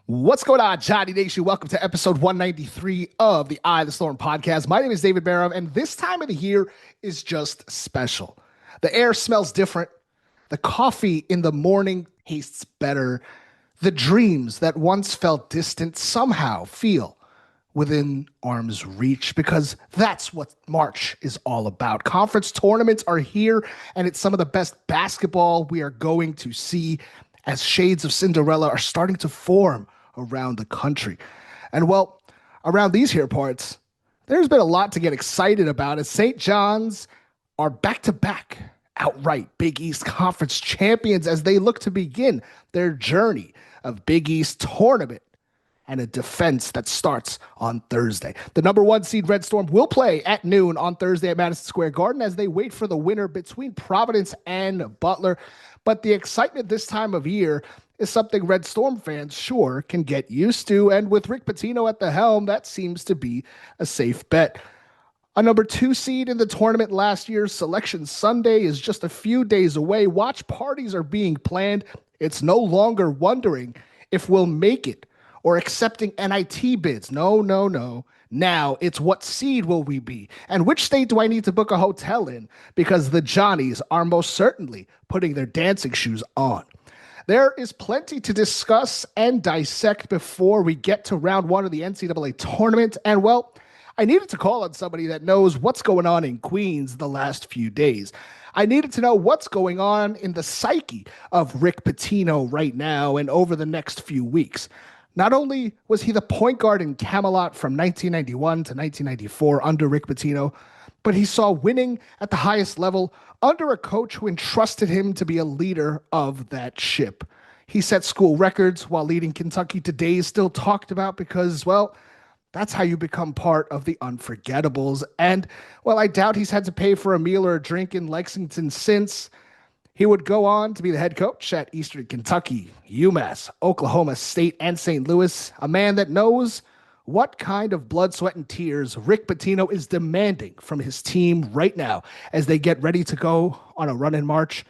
What's going on, Johnny Nation? Welcome to episode 193 of the Eye of the Storm podcast. My name is David Barham, and this time of the year is just special. The air smells different. The coffee in the morning tastes better. The dreams that once felt distant somehow feel within arm's reach because that's what March is all about. Conference tournaments are here, and it's some of the best basketball we are going to see as shades of Cinderella are starting to form around the country. And well, around these here parts, there's been a lot to get excited about as St. John's are back-to-back outright Big East Conference champions as they look to begin their journey of Big East tournament and a defense that starts on Thursday. The number one seed Red Storm will play at noon on Thursday at Madison Square Garden as they wait for the winner between Providence and Butler. But the excitement this time of year is something Red Storm fans sure can get used to. And with Rick Pitino at the helm, that seems to be a safe bet. A number two seed in the tournament last year, Selection Sunday is just a few days away. Watch parties are being planned. It's no longer wondering if we'll make it or accepting NIT bids. No. Now it's what seed will we be? And which state do I need to book a hotel in? Because the Johnnies are most certainly putting their dancing shoes on. There is plenty to discuss and dissect before we get to round one of the NCAA tournament. And well, I needed to call on somebody that knows what's going on in Queens the last few days. I needed to know what's going on in the psyche of Rick Pitino right now and over the next few weeks. Not only was he the point guard in Camelot from 1991 to 1994 under Rick Pitino, but he saw winning at the highest level under a coach who entrusted him to be a leader of that ship. He set school records while leading Kentucky to days still talked about because, well, that's how you become part of the unforgettables. And, well, I doubt he's had to pay for a meal or a drink in Lexington since. He would go on to be the head coach at Eastern Kentucky, UMass, Oklahoma State, and St. Louis, a man that knows what kind of blood, sweat, and tears Rick Pitino is demanding from his team right now as they get ready to go on a run in March.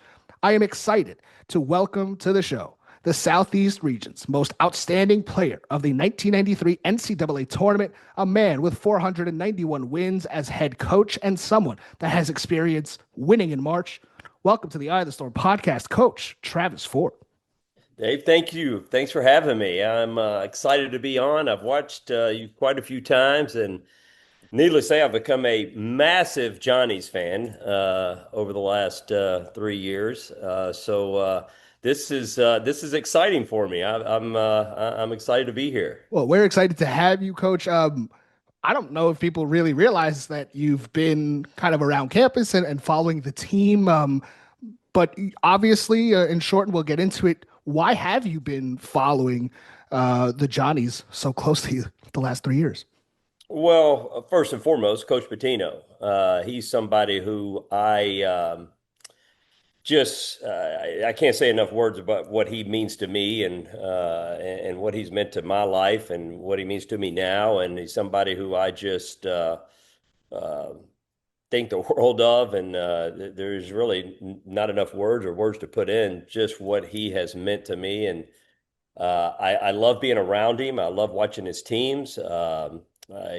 I am excited to welcome to the show the Southeast region's most outstanding player of the 1993 NCAA tournament, a man with 491 wins as head coach and someone that has experience winning in March. Welcome to the Eye of the Storm podcast, Coach Travis Ford. Dave, thank you. Thanks for having me. I'm excited to be on. I've watched you quite a few times, and needless to say, I've become a massive Johnny's fan over the last 3 years. So this is exciting for me. I'm excited to be here. Well, we're excited to have you, Coach. I don't know if people really realize that you've been kind of around campus and following the team. But obviously, in short, and we'll get into it, why have you been following the Johnnies so closely the last 3 years? Well, first and foremost, Coach Pitino. He's somebody who I can't say enough words about what he means to me and what he's meant to my life and what he means to me now. And he's somebody who I just think the world of, and there's really not enough words to put in just what he has meant to me. And I love being around him. I love watching his teams.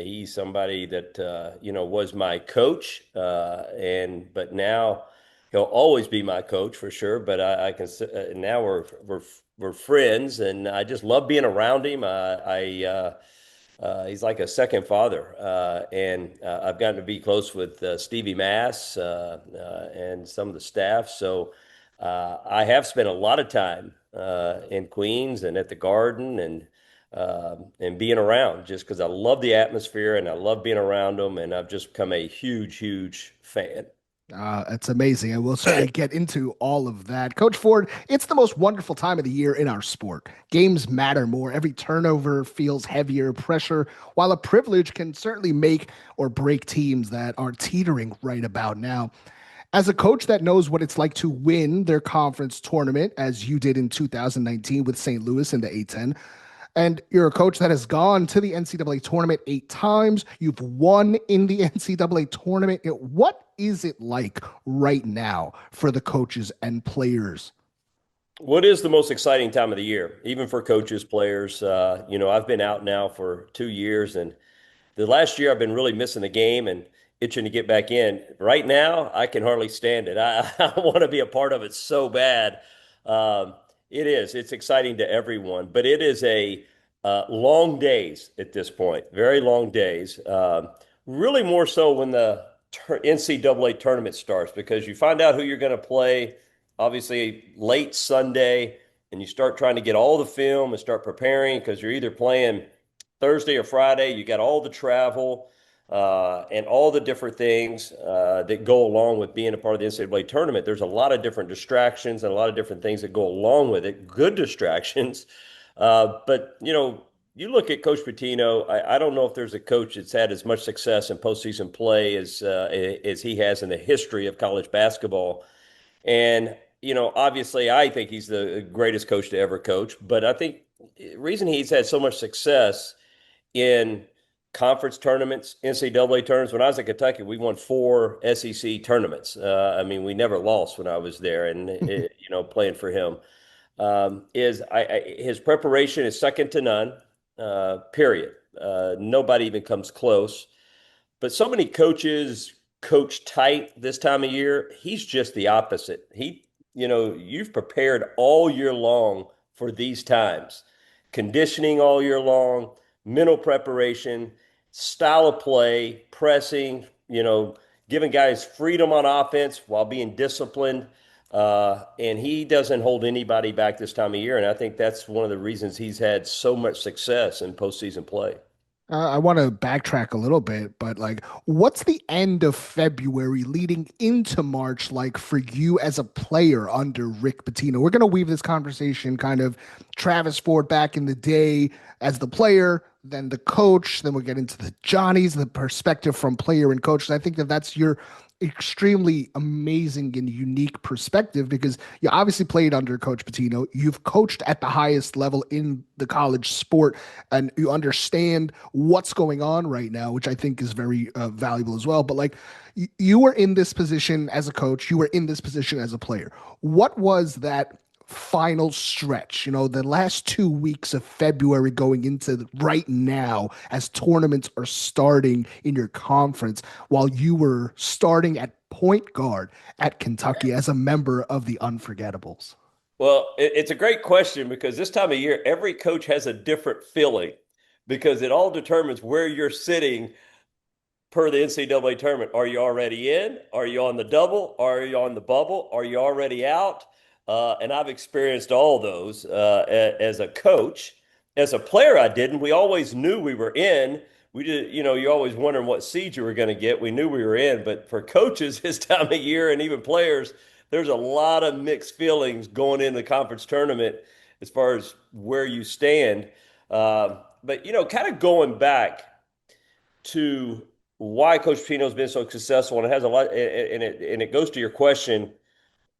He's somebody that was my coach, but now he'll always be my coach for sure. But I can now we're friends, and I just love being around him. He's like a second father, and I've gotten to be close with Stevie Mass and some of the staff. So I have spent a lot of time in Queens and at the Garden and being around just because I love the atmosphere and I love being around them, and I've just become a huge fan. It's amazing. And we'll certainly get into all of that. Coach Ford, it's the most wonderful time of the year in our sport. Games matter more. Every turnover feels heavier pressure, while a privilege can certainly make or break teams that are teetering right about now. As a coach that knows what it's like to win their conference tournament, as you did in 2019 with St. Louis in the A-10, and you're a coach that has gone to the NCAA tournament 8 times. You've won in the NCAA tournament. What is it like right now for the coaches and players? What is the most exciting time of the year, even for coaches, players? I've been out now for 2 years, and the last year I've been really missing the game and itching to get back in. Right now, I can hardly stand it. I want to be a part of it so bad. Um, it is. It's exciting to everyone, but it is a long days at this point. Very long days. Really more so when the NCAA tournament starts because you find out who you're going to play. Obviously, late Sunday, and you start trying to get all the film and start preparing because you're either playing Thursday or Friday. You got all the travel and all the different things that go along with being a part of the NCAA tournament. There's a lot of different distractions and a lot of different things that go along with it. Good distractions, but you look at Coach Pitino. I don't know if there's a coach that's had as much success in postseason play as he has in the history of college basketball. And obviously, I think he's the greatest coach to ever coach. But I think the reason he's had so much success in conference tournaments, NCAA tournaments. When I was at Kentucky, we won four SEC tournaments. I mean, we never lost when I was there, and playing for him his preparation is second to none. Period. Nobody even comes close. But so many coaches coach tight this time of year. He's just the opposite. You've prepared all year long for these times, conditioning all year long, mental preparation, style of play, pressing, giving guys freedom on offense while being disciplined. And he doesn't hold anybody back this time of year. And I think that's one of the reasons he's had so much success in postseason play. I want to backtrack a little bit, but like, what's the end of February leading into March like for you as a player under Rick Pitino? We're going to weave this conversation kind of Travis Ford back in the day as the player, then the coach, then we'll get into the Johnnies, the perspective from player and coach. And I think that that's your extremely amazing and unique perspective because you obviously played under Coach Pitino. You've coached at the highest level in the college sport, and you understand what's going on right now, which I think is very valuable as well. But like, you were in this position as a coach, you were in this position as a player. What was that final stretch, the last 2 weeks of February going into right now as tournaments are starting in your conference while you were starting at point guard at Kentucky as a member of the Unforgettables? Well, it's a great question because this time of year, every coach has a different feeling because it all determines where you're sitting per the NCAA tournament. Are you already in? Are you on the double? Are you on the bubble? Are you already out? And I've experienced all those as a coach. As a player, I didn't. We always knew we were in. We did, you're always wondering what seed you were going to get. We knew we were in. But for coaches this time of year and even players, there's a lot of mixed feelings going into the conference tournament as far as where you stand. But, kind of going back to why Coach Pitino's been so successful, and it has a lot, and it goes to your question,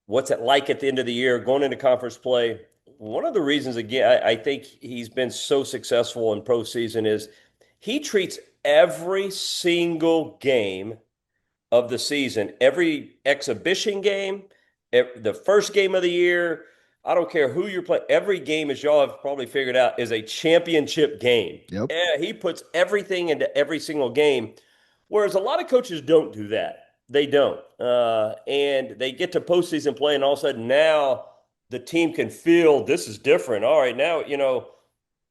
what's it like at the end of the year going into conference play? One of the reasons, again, I think he's been so successful in postseason is he treats every single game of the season, every exhibition game, the first game of the year. I don't care who you're playing. Every game, as y'all have probably figured out, is a championship game. Yep. He puts everything into every single game, whereas a lot of coaches don't do that. They don't. And they get to postseason play, and all of a sudden now the team can feel this is different. All right, now,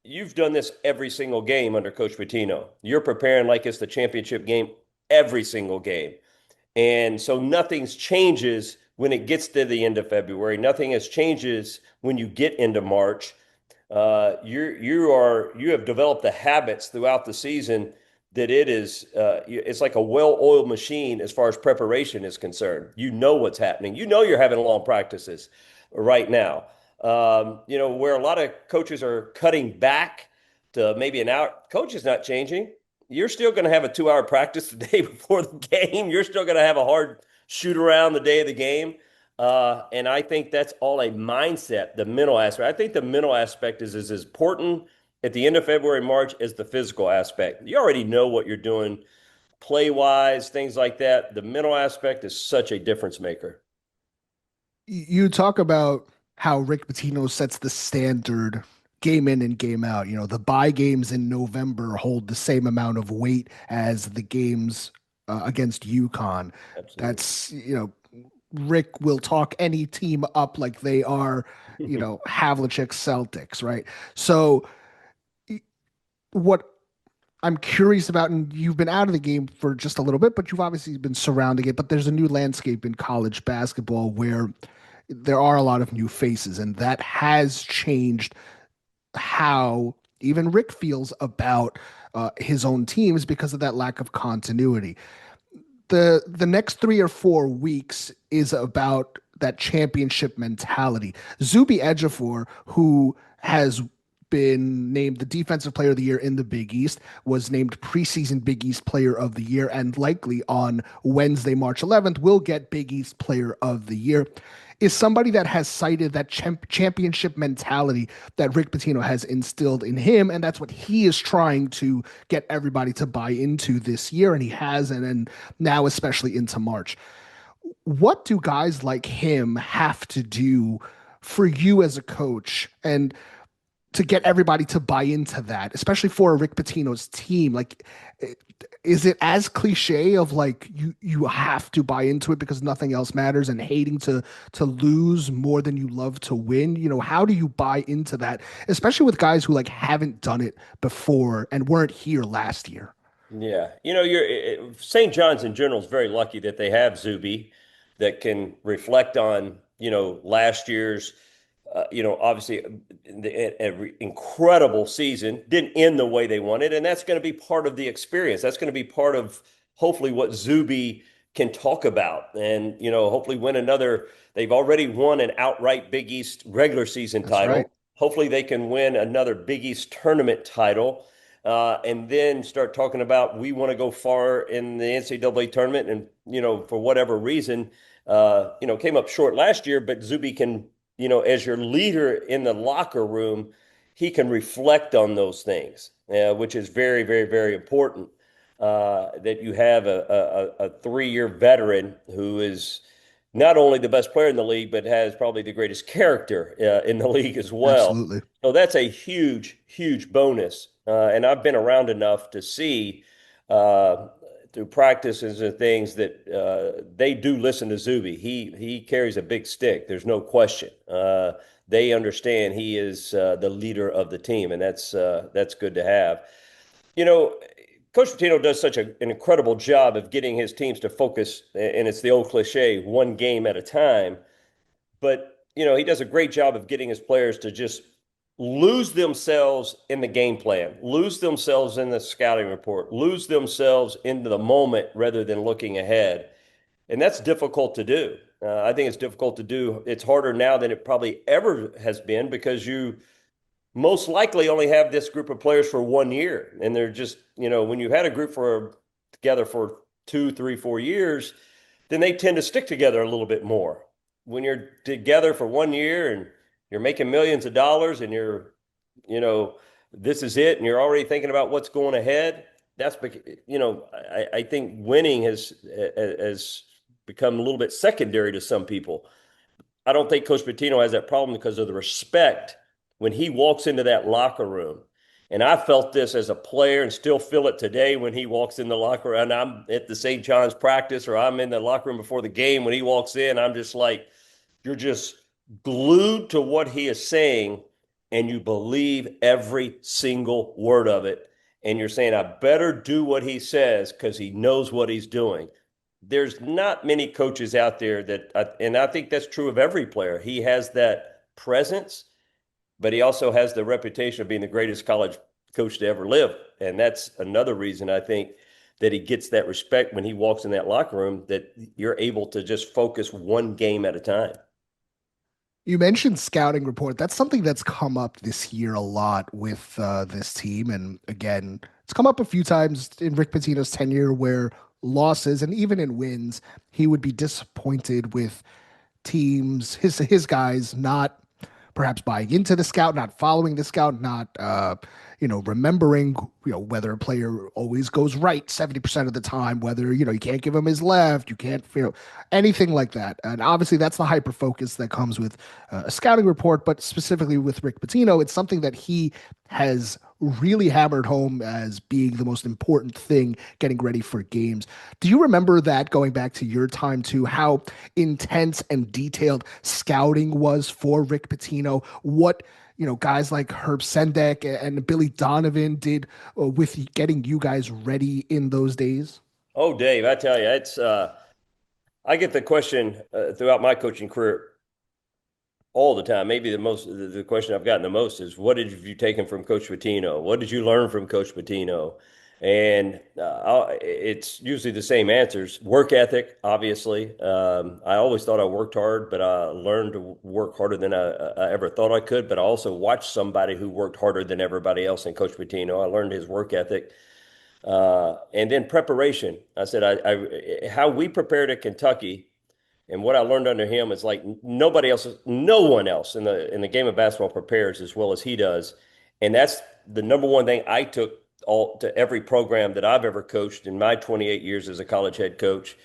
you've done this every single game under Coach Pitino. You're preparing like it's the championship game every single game. And so nothing changes when it gets to the end of February. Nothing has changes when you get into March. You have developed the habits throughout the season that it's like a well-oiled machine as far as preparation is concerned. You know what's happening. You know you're having long practices right now. Where a lot of coaches are cutting back to maybe an hour. Coach is not changing. You're still going to have a 2-hour practice the day before the game. You're still going to have a hard shoot around the day of the game. And I think that's all a mindset, the mental aspect. I think the mental aspect is as important at the end of February, March as the physical aspect. You already know what you're doing play wise, things like that. The mental aspect is such a difference maker. You talk about how Rick Pitino sets the standard game in and game out. You know, the bye games in November hold the same amount of weight as the games against UConn. Absolutely. That's, Rick will talk any team up like they are, Havlicek Celtics, right? So, what I'm curious about, and you've been out of the game for just a little bit, but you've obviously been surrounding it. But there's a new landscape in college basketball where there are a lot of new faces, and that has changed how even Rick feels about his own teams because of that lack of continuity. The next 3 or 4 weeks is about that championship mentality. Zuby Ejiofor, who has been named the defensive player of the year in the Big East, was named preseason Big East player of the year, and likely on Wednesday, March 11th, will get Big East player of the year, is somebody that has cited that championship mentality that Rick Pitino has instilled in him. And that's what he is trying to get everybody to buy into this year. And he has, and now, especially into March. What do guys like him have to do for you as a coach and to get everybody to buy into that, especially for Rick Pitino's team? Like, is it as cliche of like you have to buy into it because nothing else matters and hating to lose more than you love to win? You know, how do you buy into that, especially with guys who like haven't done it before and weren't here last year? Yeah, St. John's in general is very lucky that they have Zuby that can reflect on, last year's, obviously incredible season didn't end the way they wanted, and that's going to be part of the experience. That's going to be part of hopefully what Zuby can talk about, and hopefully win another. They've already won an outright Big East regular season That's right. title. Hopefully, they can win another Big East tournament title and then start talking about we want to go far in the NCAA tournament. And, for whatever reason, came up short last year, but Zuby can, as your leader in the locker room, he can reflect on those things, which is very, very, very important. That you have a 3-year veteran who is not only the best player in the league, but has probably the greatest character in the league as well. Absolutely. So that's a huge, huge bonus. And I've been around enough to see uh, through practices and things that they do listen to Zuby. He carries a big stick. There's no question. They understand he is the leader of the team, and that's good to have. You know, Coach Pitino does such an incredible job of getting his teams to focus, and it's the old cliche, one game at a time. But, he does a great job of getting his players to just lose themselves in the game plan, lose themselves in the scouting report, lose themselves into the moment rather than looking ahead. And that's difficult to do. I think it's difficult to do. It's harder now than it probably ever has been because you most likely only have this group of players for 1 year. And they're just, when you had a group together for 2, 3, 4 years, then they tend to stick together a little bit more. When you're together for 1 year and you're making millions of dollars and you know, this is it, and you're already thinking about what's going ahead, I think winning has become a little bit secondary to some people. I don't think Coach Pitino has that problem because of the respect when he walks into that locker room. And I felt this as a player and still feel it today when he walks in the locker room. And I'm at the St. John's practice or I'm in the locker room before the game. When he walks in, I'm just like, you're just glued to what he is saying and you believe every single word of it. And you're saying, I better do what he says because he knows what he's doing. There's not many coaches out there and I think that's true of every player. He has that presence, but he also has the reputation of being the greatest college coach to ever live. And that's another reason I think that he gets that respect when he walks in that locker room, that you're able to just focus one game at a time. You mentioned scouting report. That's something that's come up this year a lot with this team. And again, it's come up a few times in Rick Pitino's tenure where losses and even in wins, he would be disappointed with teams, his guys not perhaps buying into the scout, not following the scout, not remembering, whether a player always goes right 70% of the time, whether, you can't give him his left, you can't, anything like that. And obviously that's the hyper focus that comes with a scouting report, but specifically with Rick Pitino, it's something that he has really hammered home as being the most important thing getting ready for games. Do you remember that going back to your time too, how intense and detailed scouting was for Rick Pitino? What guys like Herb Sendek and Billy Donovan did with getting you guys ready in those days? Oh, Dave, I tell you, it's I get the question throughout my coaching career all the time. Maybe the question I've gotten the most is, what did you taken from Coach Pitino? What did you learn from Coach Pitino? And it's usually the same answers. Work ethic, obviously. I always thought I worked hard, but I learned to work harder than I ever thought I could. But I also watched somebody who worked harder than everybody else in Coach Pitino. I learned his work ethic. And then preparation. I said, how we prepared at Kentucky and what I learned under him is like no one else in the game of basketball prepares as well as he does. And that's the number one thing I took all to every program that I've ever coached in my 28 years as a college head coach.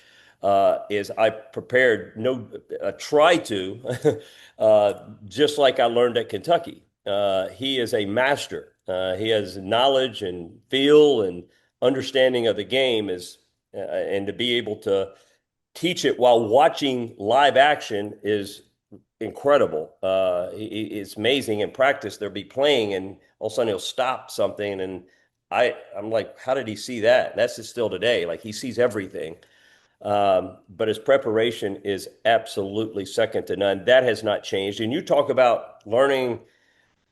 Is I prepared no try to just like I learned at Kentucky. He is a master. He has knowledge and feel and understanding of the game and to be able to teach it while watching live action is incredible. It's amazing. In practice, they'll be playing, and all of a sudden he'll stop something, and I'm like, how did he see that? That's just still today. Like he sees everything. But his preparation is absolutely second to none. That has not changed. And you talk about learning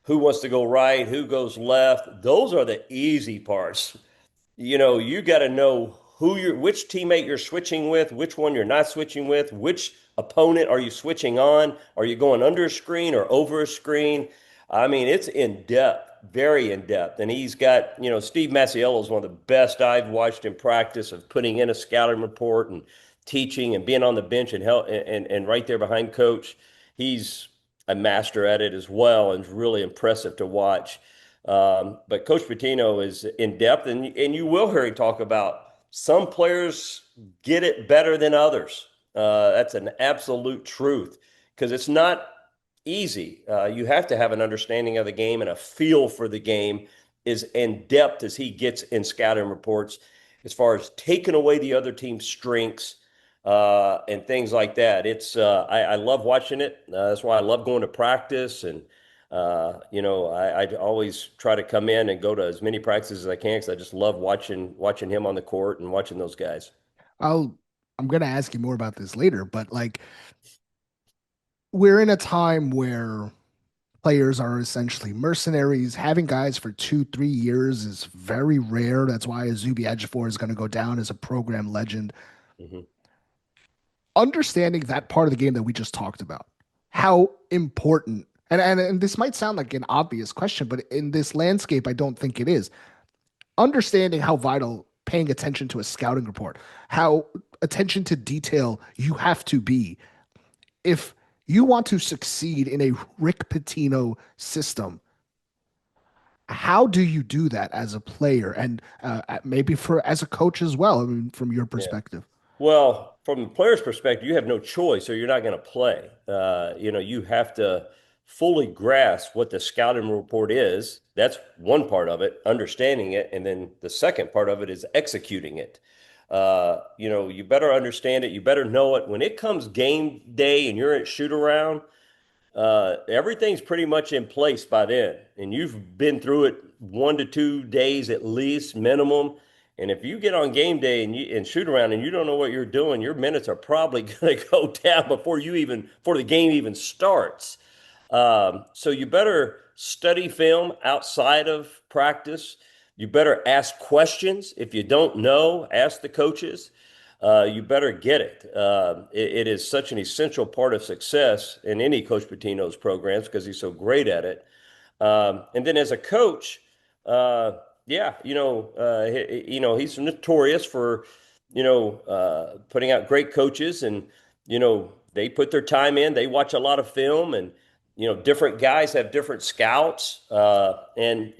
who wants to go right, who goes left. Those are the easy parts. You got to know which teammate you're switching with, which one you're not switching with, which opponent are you switching on? Are you going under a screen or over a screen? I mean, it's in depth, very in depth. And he's got, Steve Masiello is one of the best I've watched in practice of putting in a scouting report and teaching and being on the bench and help and right there behind coach. He's a master at it as well, and it's really impressive to watch. But Coach Pitino is in depth, and you will hear him talk about some players get it better than others. That's an absolute truth because it's not easy. You have to have an understanding of the game and a feel for the game is in depth as he gets in scouting reports as far as taking away the other team's strengths and things like that. I love watching it. That's why I love going to practice and I always try to come in and go to as many practices as I can because I just love watching him on the court and watching those guys. I'll I'm gonna ask you more about this later, but like we're in a time where players are essentially mercenaries. Having guys for 2, 3 years is very rare. That's why Azubi Ejiofor is going to go down as a program legend. Mhm. Understanding that part of the game that we just talked about, how important, and this might sound like an obvious question, but in this landscape, I don't think it is. Understanding how vital paying attention to a scouting report, how attention to detail you have to be if you want to succeed in a Rick Pitino system. How do you do that as a player and maybe for as a coach as well? I mean, from your Yeah. perspective. Well, from the player's perspective, you have no choice or you're not going to play. You have to fully grasp what the scouting report is. That's one part of it, understanding it. And then the second part of it is executing it. You better understand it. You better know it. When it comes game day and you're at shoot around, everything's pretty much in place by then. And you've been through it 1 to 2 days at least, minimum. And if you get on game day and shoot around and you don't know what you're doing, your minutes are probably going to go down before the game even starts. So you better study film outside of practice. You better ask questions. If you don't know, ask the coaches. You better get it. It is such an essential part of success in any Coach Pitino's programs because he's so great at it. And then as a coach, yeah, he's notorious for, putting out great coaches and, they put their time in, they watch a lot of film and, different guys have different scouts. And,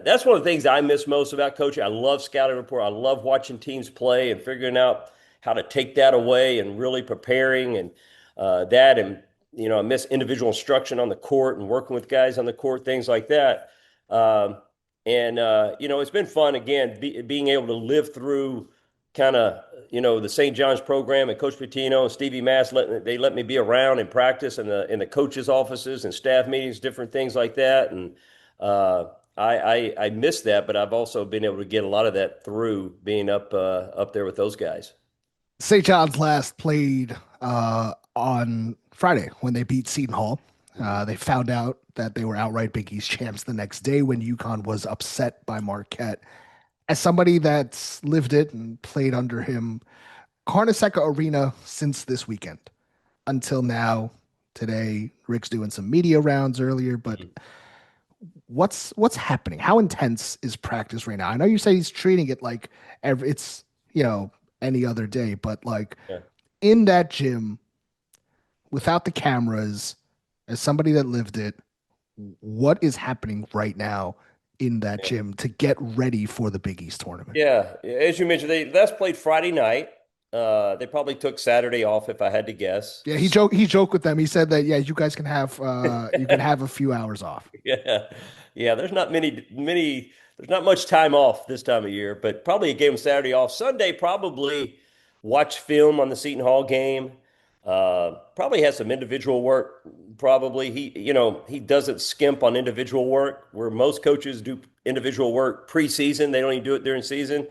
that's one of the things I miss most about coaching. I love scouting report. I love watching teams play and figuring out how to take that away and really preparing and that. And, I miss individual instruction on the court and working with guys on the court, things like that. Um, and it's been fun, again, being able to live through kind of the St. John's program and Coach Pitino and Stevie Mass they let me be around and practice in the coaches' offices and staff meetings, different things like that. And I miss that, but I've also been able to get a lot of that through being up there with those guys. St. John's last played on Friday when they beat Seton Hall. Mhm. They found out that they were outright Big East champs the next day when UConn was upset by Marquette. As somebody that's lived it and played under him, Carnesecca Arena since this weekend until now. Today, Rick's doing some media rounds earlier, but what's happening? How intense is practice right now? I know you say he's treating it like it's any other day, but like Yeah. in that gym without the cameras, as somebody that lived it, what is happening right now in that Yeah. gym to get ready for the Big East tournament? Yeah, as you mentioned, they last played Friday night. They probably took Saturday off, if I had to guess. Yeah, he joked with them. He said that you guys can have a few hours off. Yeah, yeah. There's not many. There's not much time off this time of year, but probably a game Saturday off. Sunday, probably watch film on the Seton Hall game. Probably has some individual work. Probably he doesn't skimp on individual work, where most coaches do individual work preseason. They don't even do it during season.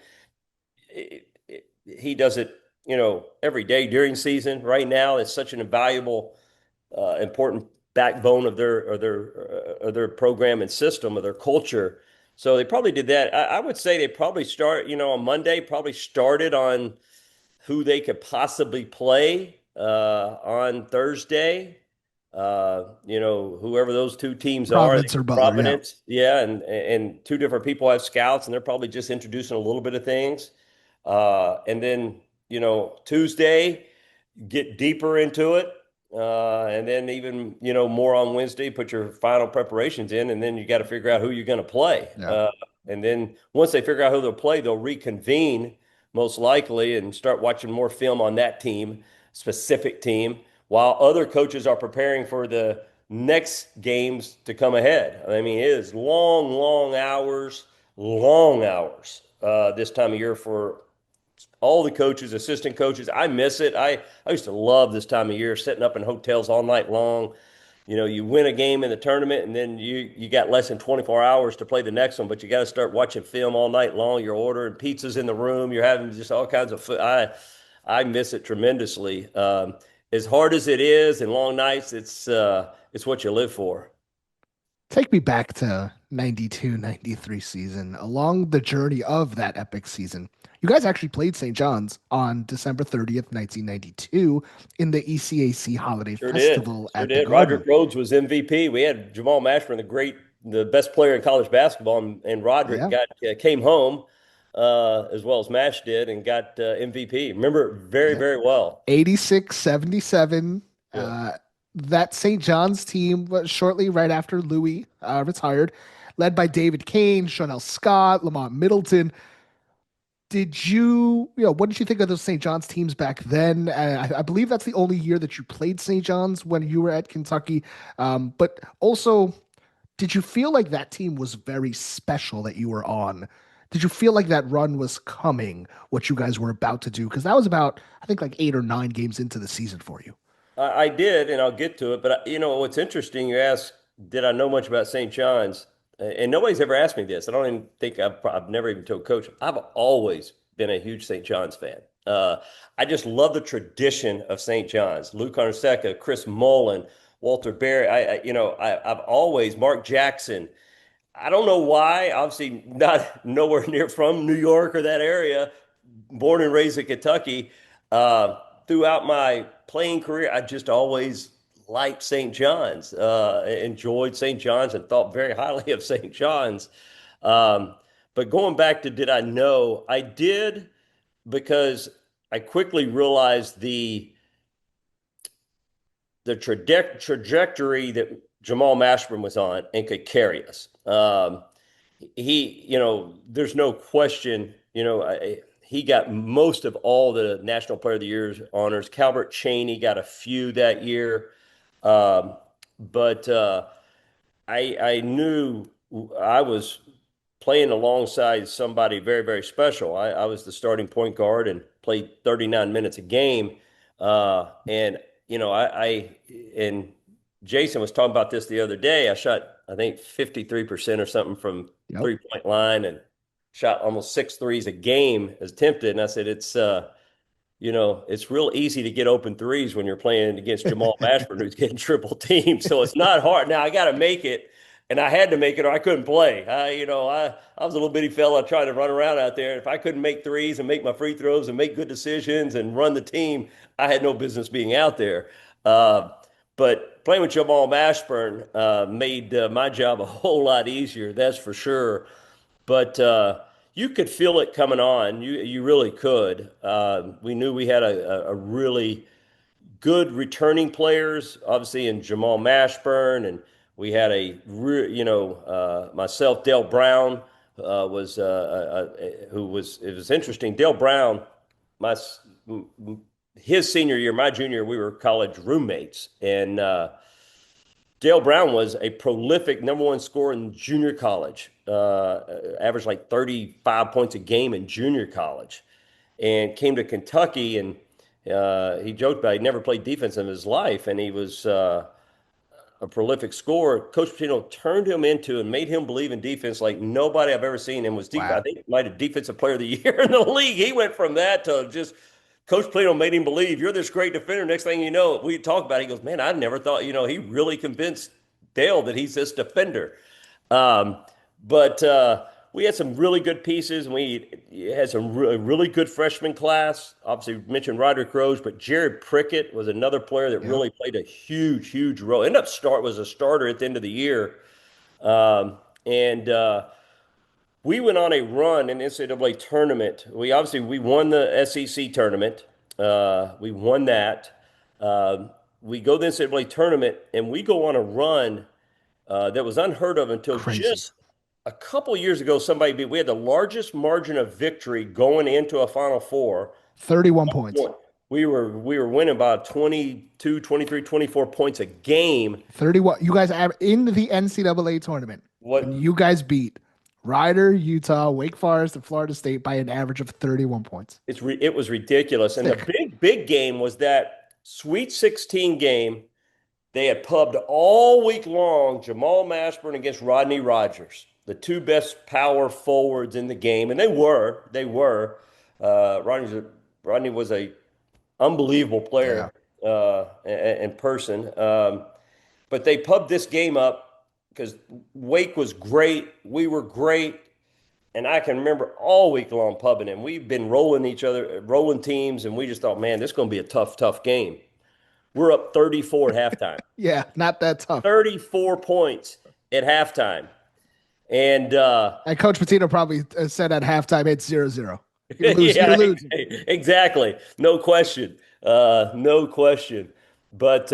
He does it, every day during season. Right now, it's such an invaluable, important backbone of their program and system of their culture. So they probably did that. I would say they probably start, on Monday, probably started on who they could possibly play on Thursday. Whoever those two teams are, Providence or Butler, yeah. Providence, yeah, and two different people have scouts, and they're probably just introducing a little bit of things. And then, Tuesday, get deeper into it. And then even, more on Wednesday, put your final preparations in, and then you got to figure out who you're going to play. Yeah. And then once they figure out who they'll play, they'll reconvene most likely and start watching more film on that team, specific team, while other coaches are preparing for the next games to come ahead. I mean, it is long hours this time of year for all the coaches, assistant coaches. I miss it. I used to love this time of year, sitting up in hotels all night long. You win a game in the tournament, and then you got less than 24 hours to play the next one, but you got to start watching film all night long. You're ordering pizzas in the room. You're having just all kinds of food. I miss it tremendously. As hard as it is and long nights, it's what you live for. Take me back to 92, 93 season. Along the journey of that epic season, you guys actually played St. John's on December 30th, 1992 in the ECAC Holiday Sure did. Festival Sure at the did. Garden. Roderick Rhodes was MVP. We had Jamal Mashburn, the best player in college basketball, and Roderick Yeah. came home as well as Mash did and got MVP. Remember it very, Yeah. very well. 86-77. Yeah. That St. John's team was shortly right after Louis retired, led by David Kane, Chanel Scott, Lamont Middleton. What did you think of those St. John's teams back then? I believe that's the only year that you played St. John's when you were at Kentucky. But also, did you feel like that team was very special that you were on? Did you feel like that run was coming, what you guys were about to do? Because that was about, I think, like 8 or 9 games into the season for you. I did, and I'll get to it. But what's interesting? You asked, did I know much about St. John's? And nobody's ever asked me this. I don't even think I've never even told Coach. I've always been a huge St. John's fan. I just love the tradition of St. John's. Luke Arnseca, Chris Mullen, Walter Berry. I've always Mark Jackson. I don't know why. Obviously, not nowhere near from New York or that area. Born and raised in Kentucky. Throughout my playing career, I just always liked St. John's, enjoyed St. John's, and thought very highly of St. John's. Um, but going back to did I know? I did because I quickly realized trajectory that Jamal Mashburn was on and could carry us. There's no question, he got most of all the National Player of the Year honors. Calvert Chaney got a few that year. Um, but I knew I was playing alongside somebody very, very special. I was the starting point guard and played 39 minutes a game. And, and Jason was talking about this the other day. I shot, I think, 53% or something from Yep. 3-point line and shot almost six threes a game as attempted. And I said, it's real easy to get open threes when you're playing against Jamal Mashburn, who's getting triple teamed. So it's not hard. Now I got to make it, and I had to make it, or I couldn't play. I was a little bitty fella trying to run around out there. If I couldn't make threes and make my free throws and make good decisions and run the team, I had no business being out there. Uh, but playing with Jamal Mashburn made my job a whole lot easier. That's for sure. But you could feel it coming on. You really could. We knew we had a really good returning players, obviously in Jamal Mashburn, and we had myself, Dale Brown was who was it was interesting. Dale Brown, my his senior year, my junior, we were college roommates, and Dale Brown was a prolific number one scorer in junior college, averaged like 35 points a game in junior college, and came to Kentucky. And he joked about he never played defense in his life, and he was a prolific scorer. Coach Pitino turned him into and made him believe in defense like nobody I've ever seen, and was I Wow. think might have defensive player of the year in the league. He went from that to just Coach Pitino made him believe you're this great defender. Next thing you know, we talk about it, he goes, man, I never thought, he really convinced Dale that he's this defender. Um, but we had some really good pieces. And we had some really good freshman class. Obviously, we mentioned Roderick Rose, but Jared Prickett was another player that Yep. really played a huge, huge role. Ended up was a starter at the end of the year. And we went on a run in NCAA tournament. We won the SEC tournament. We won that. We go to the NCAA tournament and we go on a run that was unheard of until Crazy. just a couple years ago. We had the largest margin of victory going into a Final Four. 31 points. We were winning about 22, 23, 24 points a game. 31. You guys have in the NCAA tournament when What you guys beat Rider, Utah, Wake Forest, and Florida State by an average of 31 points. it was ridiculous. And the Sick. big game was that Sweet 16 game. They had pubbed all week long Jamal Mashburn against Rodney Rogers, the two best power forwards in the game, and they were. Rodney was a unbelievable Yeah. player in person. But they pubbed this game up because Wake was great, we were great, and I can remember all week long pubbing him. We've been rolling each other, rolling teams, and we just thought, man, this is going to be a tough, tough game. We're up 34 at halftime. Yeah. Not that tough. 34 points at halftime. And And Coach Patino probably said at halftime, it's 0-0. You're losing. yeah, You're losing. exactly. No question. No question. But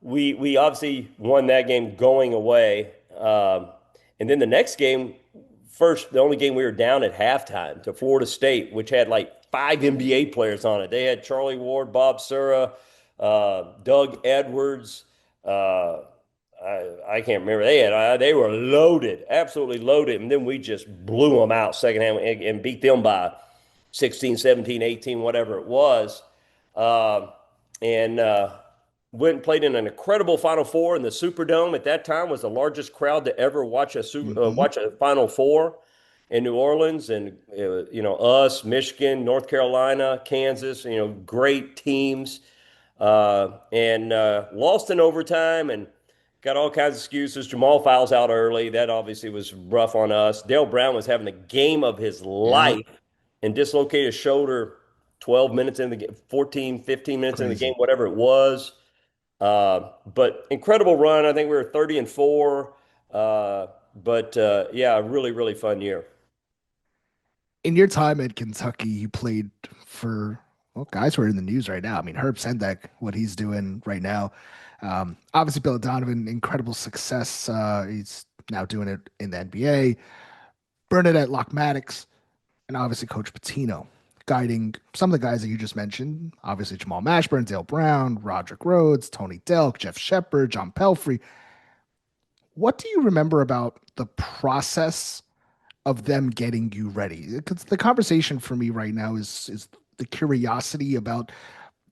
we obviously won that game going away. And then the next game, the only game we were down at halftime to Florida State, which had like five NBA players on it. They had Charlie Ward, Bob Sura, Doug Edwards. I can't remember. They were loaded, absolutely loaded, and then we just blew them out second half and beat them by 16, 17, 18, whatever it was. And went and played in an incredible Final Four in the Superdome. At that time, was the largest crowd to ever watch Hmm. watch a Final Four in New Orleans. And us, Michigan, North Carolina, Kansas, great teams. And lost in overtime and got all kinds of excuses. Jamal fouls out early. That obviously was rough on us. Dale Brown was having the game of his Yep. life and dislocated his shoulder 12 minutes in the game, 14, 15 minutes in the game, Crazy. whatever it was. But incredible run. I think we were 30-4. But yeah, a really, really fun year. In your time at Kentucky, you played for Well, guys who are in the news right now. I mean, Herb Sendek, what he's doing right now. Obviously, Bill Donovan, incredible success. He's now doing it in the NBA. Bernadette Lockmatics, and obviously Coach Pitino, guiding some of the guys that you just mentioned. Obviously, Jamal Mashburn, Dale Brown, Roderick Rhodes, Tony Delk, Jeff Shepard, John Pelfrey. What do you remember about the process of them getting you ready? Because the conversation for me right now is the curiosity about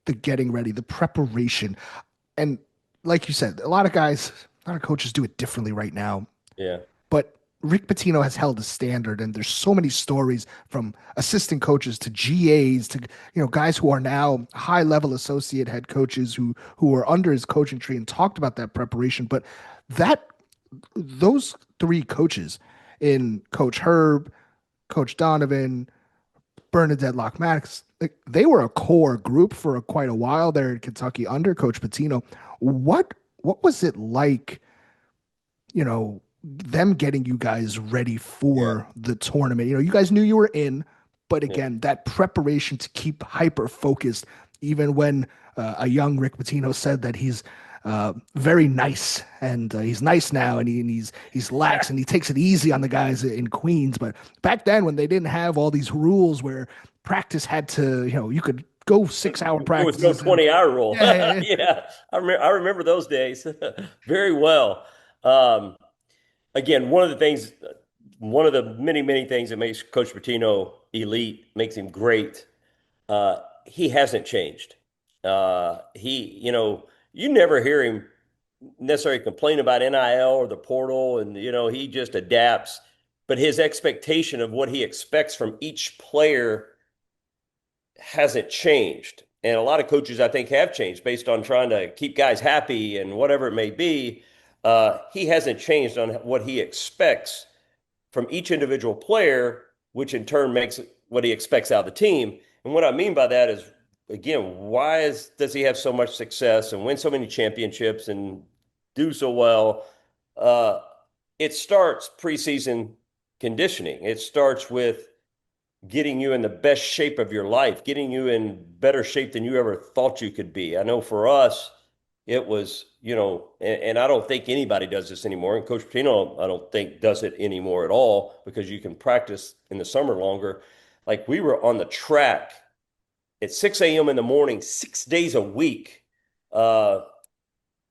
the getting ready, the preparation. And like you said, a lot of guys, a lot of coaches do it differently right now. Yeah. But Rick Pitino has held a standard, and there's so many stories from assistant coaches to GAs to guys who are now high level associate head coaches who were under his coaching tree and talked about that preparation. But that those three coaches in Coach Herb, Coach Donovan, Bernadette Lockmax, like they were a core group for quite a while there in Kentucky under Coach Pitino. What was it like, them getting you guys ready Yeah. for the tournament? You guys knew you were in, but Yeah. again, that preparation to keep hyper focused, even when a young Rick Pitino said that he's very nice and he's nice now and he's lax and he takes it easy on the guys in Queens. But back then, when they didn't have all these rules where practice had to, you could go 6 hour There was no practices and 20-hour rule. yeah, yeah, yeah. Yeah. I remember those days very well. Um, Again, one of the many, many things that makes Coach Pitino elite, makes him great, he hasn't changed. You never hear him necessarily complain about NIL or the portal, and he just adapts. But his expectation of what he expects from each player hasn't changed. And a lot of coaches, I think, have changed based on trying to keep guys happy and whatever it may be. He hasn't changed on what he expects from each individual player, which in turn makes what he expects out of the team. And what I mean by that is, again, does he have so much success and win so many championships and do so well? Uh, it starts preseason conditioning. It starts with getting you in the best shape of your life, getting you in better shape than you ever thought you could be. I know for us, it was, and I don't think anybody does this anymore. And Coach Pitino, I don't think does it anymore at all because you can practice in the summer longer. Like we were on the track at 6 a.m. in the morning, 6 days a week, uh,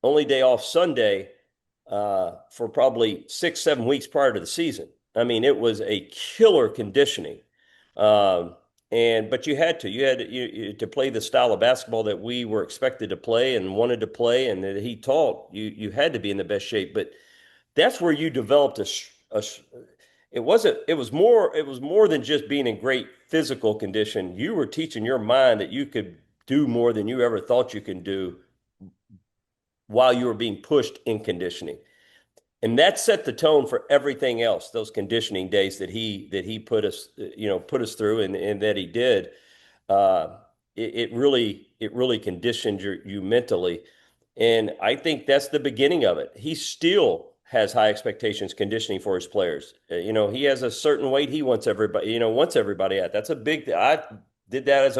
only day off Sunday for probably 6, 7 weeks prior to the season. I mean, it was a killer conditioning. Um, but you had to play the style of basketball that we were expected to play and wanted to play, and that he taught. You had to be in the best shape. But that's where you developed it was more than just being in great physical condition. You were teaching your mind that you could do more than you ever thought you can do while you were being pushed in conditioning. And that set the tone for everything else. Those conditioning days that he put us through, and that he did, uh, it really conditioned you mentally, and I think that's the beginning of it. He still has high expectations conditioning for his players. He has a certain weight he wants everybody at. That's a big thing. I did that as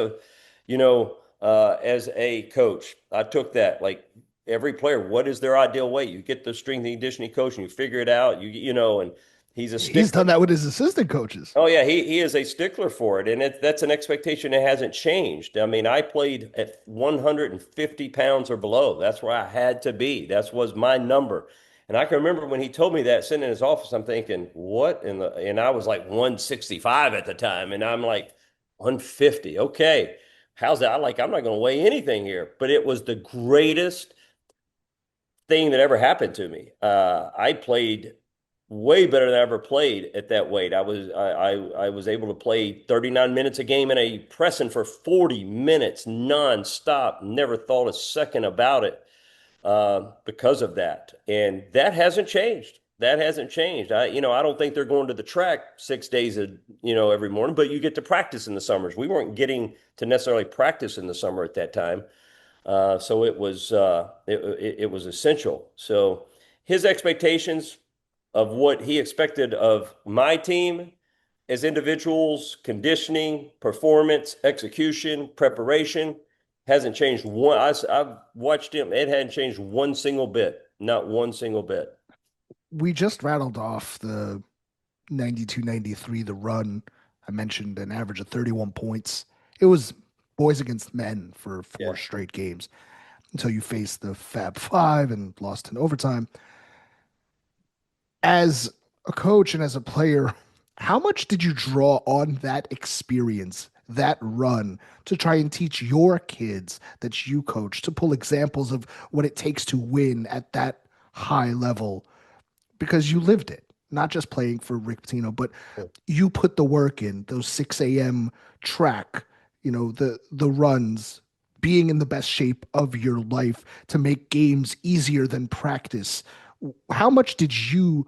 a coach. I took that like every player. What is their ideal weight? You get the strength and conditioning coach, and you figure it out. And he's a He's stickler. done that with his assistant coaches. Oh yeah, he is a stickler for it, and that's an expectation that hasn't changed. I mean, I played at 150 pounds or below. That's where I had to be. That was my number. And I can remember when he told me that, sitting in his office, I'm thinking, what? And I was like 165 at the time, and I'm like 150. Okay, how's that? I'm not going to weigh anything here, but it was the greatest thing that ever happened to me. I played way better than I ever played at that weight. I was able to play 39 minutes a game in a pressing for 40 minutes nonstop. Never thought a second about it because of that, and that hasn't changed. That hasn't changed. I don't think they're going to the track 6 days every morning, but you get to practice in the summers. We weren't getting to necessarily practice in the summer at that time. So it was essential. So his expectations of what he expected of my team as individuals, conditioning, performance, execution, preparation hasn't changed one. I've watched him. It hadn't changed one single bit, not one single bit. We just rattled off the 92-93, the run. I mentioned an average of 31 points. It was boys against men for four Yeah. straight games until you faced the Fab Five and lost in overtime. As a coach and as a player, how much did you draw on that experience, that run, to try and teach your kids that you coach to pull examples of what it takes to win at that high level? Because you lived it, not just playing for Rick Pitino, but you put the work in, those 6 a.m. track, the runs, being in the best shape of your life to make games easier than practice. How much did you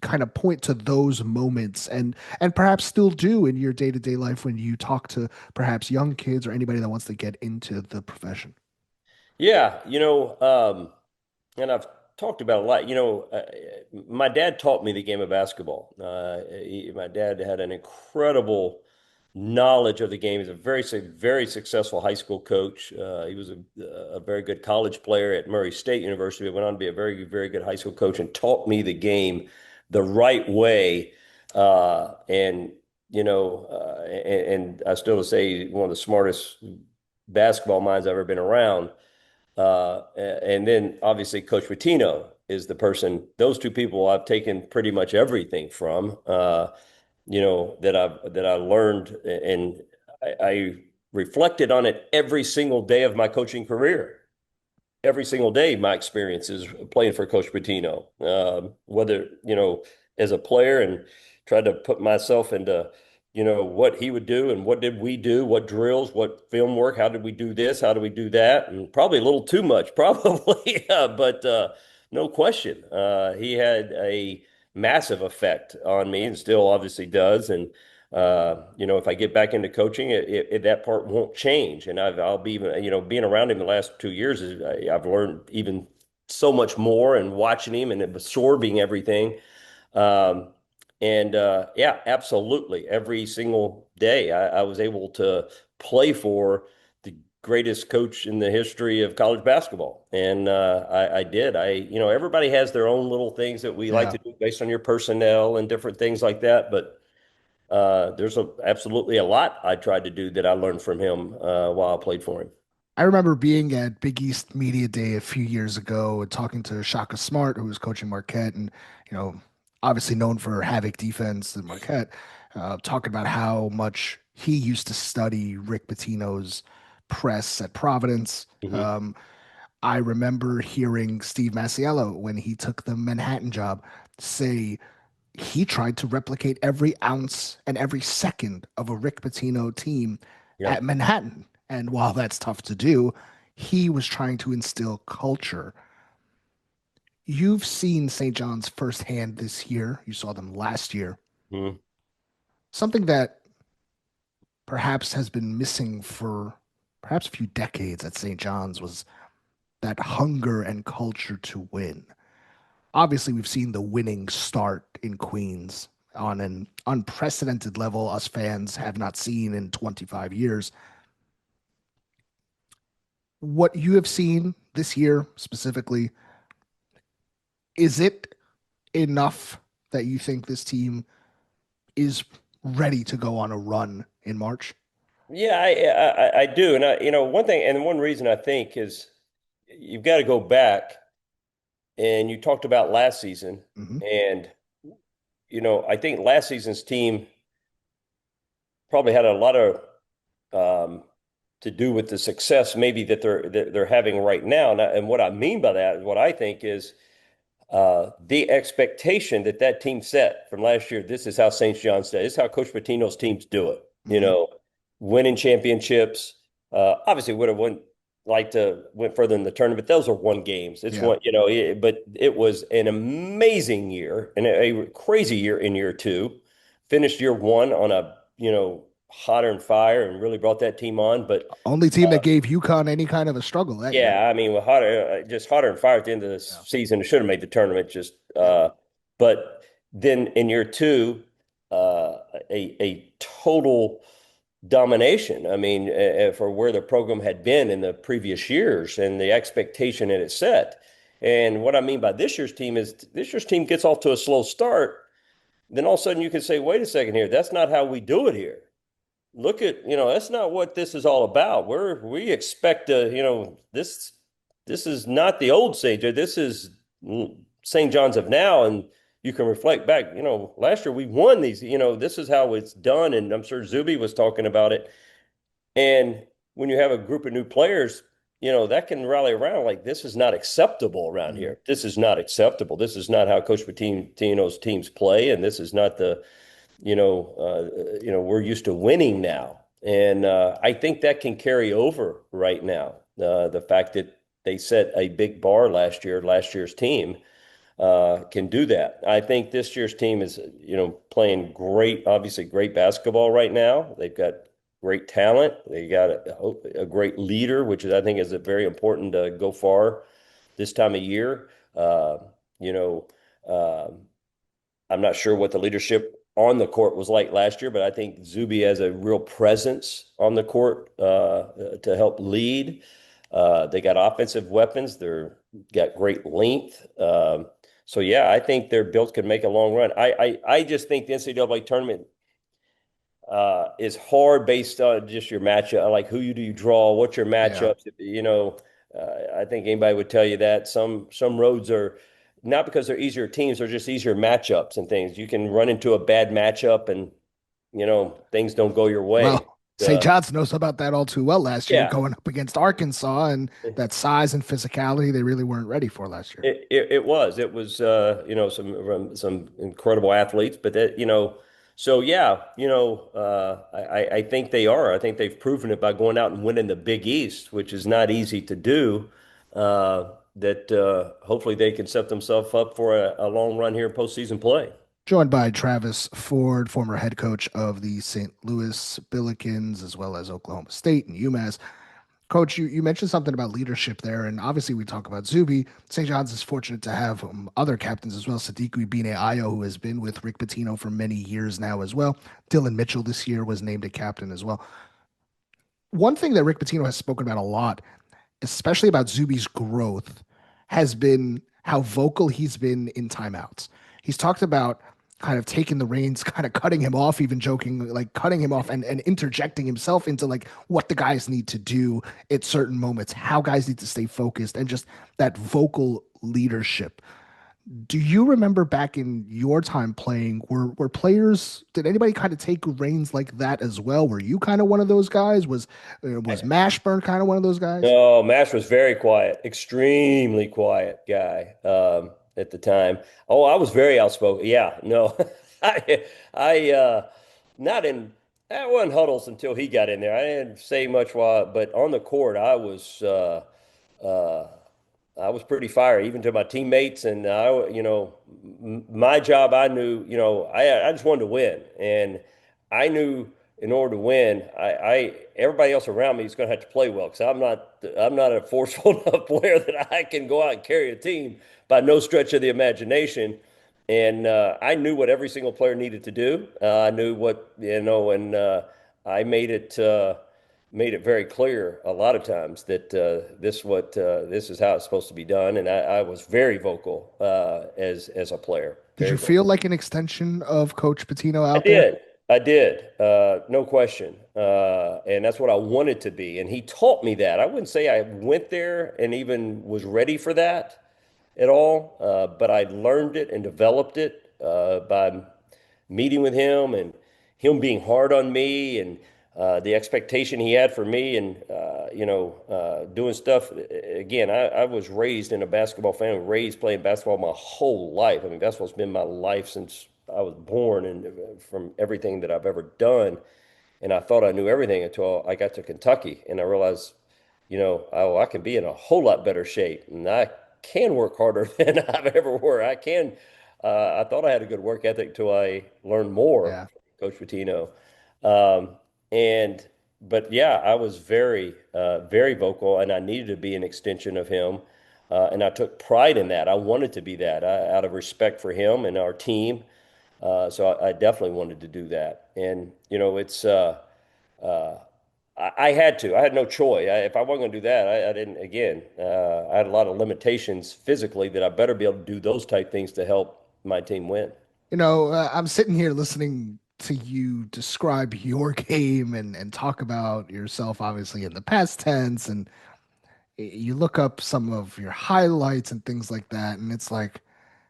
kind of point to those moments and perhaps still do in your day-to-day life when you talk to perhaps young kids or anybody that wants to get into the profession? Yeah, and I've talked about a lot. My dad taught me the game of basketball. My dad had an incredible knowledge of the game. He's a very successful high school coach. He was a very good college player at Murray State University. He went on to be a very good high school coach and taught me the game the right way. And and I still say one of the smartest basketball minds I've ever been around. And then obviously Coach Pitino is the person, those two people I've taken pretty much everything from, that I learned, and I reflected on it every single day of my coaching career. Every single day, my experiences playing for Coach Pitino, whether, as a player, and tried to put myself into, what he would do and what did we do, what drills, what film work, how did we do this, how do we do that, and probably a little too much, probably, but no question, he had a massive effect on me and still obviously does. And if I get back into coaching, that part won't change. And I'll be even, being around him the last 2 years, I've learned even so much more, and watching him and absorbing everything. Um, and yeah, absolutely. Every single day, I was able to play for the greatest coach in the history of college basketball. And I did. Everybody has their own little things that we like Yeah. to do based on your personnel and different things like that. But there's absolutely a lot I tried to do that I learned from him while I played for him. I remember being at Big East Media Day a few years ago and talking to Shaka Smart, who was coaching Marquette and, you know, obviously known for havoc defense at Marquette, talking about how much he used to study Rick Pitino's press at Providence. Hmm. I remember hearing Steve Masiello when he took the Manhattan job say he tried to replicate every ounce and every second of a Rick Pitino team Yeah. at Manhattan. And while that's tough to do, he was trying to instill culture. You've seen St. John's firsthand this year. You saw them last year. Mhm. Something that perhaps has been missing for perhaps a few decades at St. John's was that hunger and culture to win. Obviously, we've seen the winning start in Queens on an unprecedented level us fans have not seen in 25 years. What you have seen this year specifically, is it enough that you think this team is ready to go on a run in March? Yeah, I do. And one thing, and one reason I think is you've got to go back, and you talked about last season. Hmm. And, I think last season's team probably had a lot of um, to do with the success maybe that they're having right now. And what I mean by that, what I think is the expectation that team set from last year. This is how St. John's does. This is how Coach Pitino's teams do it. Hmm. Winning championships. Obviously, would have went further in the tournament. Those are one games. It's Yeah. one, but it was an amazing year and a crazy year in year two. Finished year one on a hotter and fire, and really brought that team on. But Only team that gave UConn any kind of a struggle that year. yeah, I mean, with just hotter and fire at the end of the Yeah. season. It should have made the tournament. Yeah. But then in year two, uh, a total domination. I mean, for where the program had been in the previous years and the expectation that it set. And what I mean by this year's team is this year's team gets off to a slow start. Then all of a sudden you can say, wait a second here, that's not how we do it here. Look at, that's not what this is all about. We expect this is not the old St. John. This is St. John's of now. And you can reflect back, last year we won these, this is how it's done. And I'm sure Zuby was talking about it. And when you have a group of new players, that can rally around like this is not acceptable around here. This is not acceptable. This is not how Coach Pitino's teams play, and this is not we're used to winning now, and I think that can carry over right now. The fact that they set a big bar last year's team can do that. I think this year's team is, playing great, obviously great basketball right now. They've got great talent. They got a great leader, which is I think is very important to go far this time of year. You know, I'm not sure what the leadership on the court was like last year, but I think Zuby has a real presence on the court to help lead. They got offensive weapons. They're got great length. So yeah, I think their build could make a long run. I just think the NCAA tournament is hard based on just your matchup, like who do you draw, what's your Yeah. matchups. I think anybody would tell you that some roads are not because they're easier teams, they're just easier matchups and things. You can run into a bad matchup and things don't go your way. Well, St. John's knows about that all too well last year, Yeah, going up against Arkansas and that size and physicality they really weren't ready for last year. it was some incredible athletes, but so yeah, I think they are. I think they've proven it by going out and winning the Big East, which is not easy to do. That hopefully they can set themselves up for a long run here in postseason play. Joined by Travis Ford, former head coach of the St. Louis Billikens, as well as Oklahoma State and UMass. Coach, you mentioned something about leadership there, and obviously we talk about Zuby. St. John's is fortunate to have other captains as well. Sadiku Ibine-Ayo, who has been with Rick Pitino for many years now as well. Dylan Mitchell this year was named a captain as well. One thing that Rick Pitino has spoken about a lot, especially about Zuby's growth, has been how vocal he's been in timeouts. He's talked about kind of taking the reins, kind of cutting him off, even joking, like cutting him off and interjecting himself into like what the guys need to do at certain moments, how guys need to stay focused, and just that vocal leadership. Do you remember back in your time playing, were players, did anybody kind of take reins like that as well? Were you kind of one of those guys? Was Mashburn kind of one of those guys? No, Mash was very quiet, extremely quiet guy at the time. Oh, I was very outspoken. Yeah, no, I not in I wasn't huddles until he got in there. I didn't say much but on the court, uh, I was pretty fiery, even to my teammates. And my job, I knew, I just wanted to win, and I knew in order to win, everybody else around me is going to have to play well because I'm not a forceful enough player that I can go out and carry a team by no stretch of the imagination. And I knew what every single player needed to do. I knew what and I made it very clear a lot of times that this is how it's supposed to be done, and I was very vocal as a player, Did very you feel vocal. like an extension of Coach Pitino I out there? did, I did, no question, and that's what I wanted to be, and he taught me that. I wouldn't say I went there and even was ready for that at all, but I learned it and developed it by meeting with him and him being hard on me and the expectation he had for me and doing stuff. Again, I was raised in a basketball family, raised playing basketball my whole life. I mean, basketball's been my life since I was born and from everything that I've ever done. And I thought I knew everything until I got to Kentucky and I realized, I can be in a whole lot better shape and I can work harder than I've ever worked. I thought I had a good work ethic until I learned more Yeah. from Coach Pitino. Um, and, but yeah, I was very vocal and I needed to be an extension of him. And I took pride in that. I wanted to be that out of respect for him and our team. So I definitely wanted to do that. And, uh, I had to. I had no choice. If I wasn't going to do that, I didn't. Again, I had a lot of limitations physically that I better be able to do those type things to help my team win. I'm sitting here listening to you describe your game and talk about yourself, obviously in the past tense, and you look up some of your highlights and things like that, and it's like,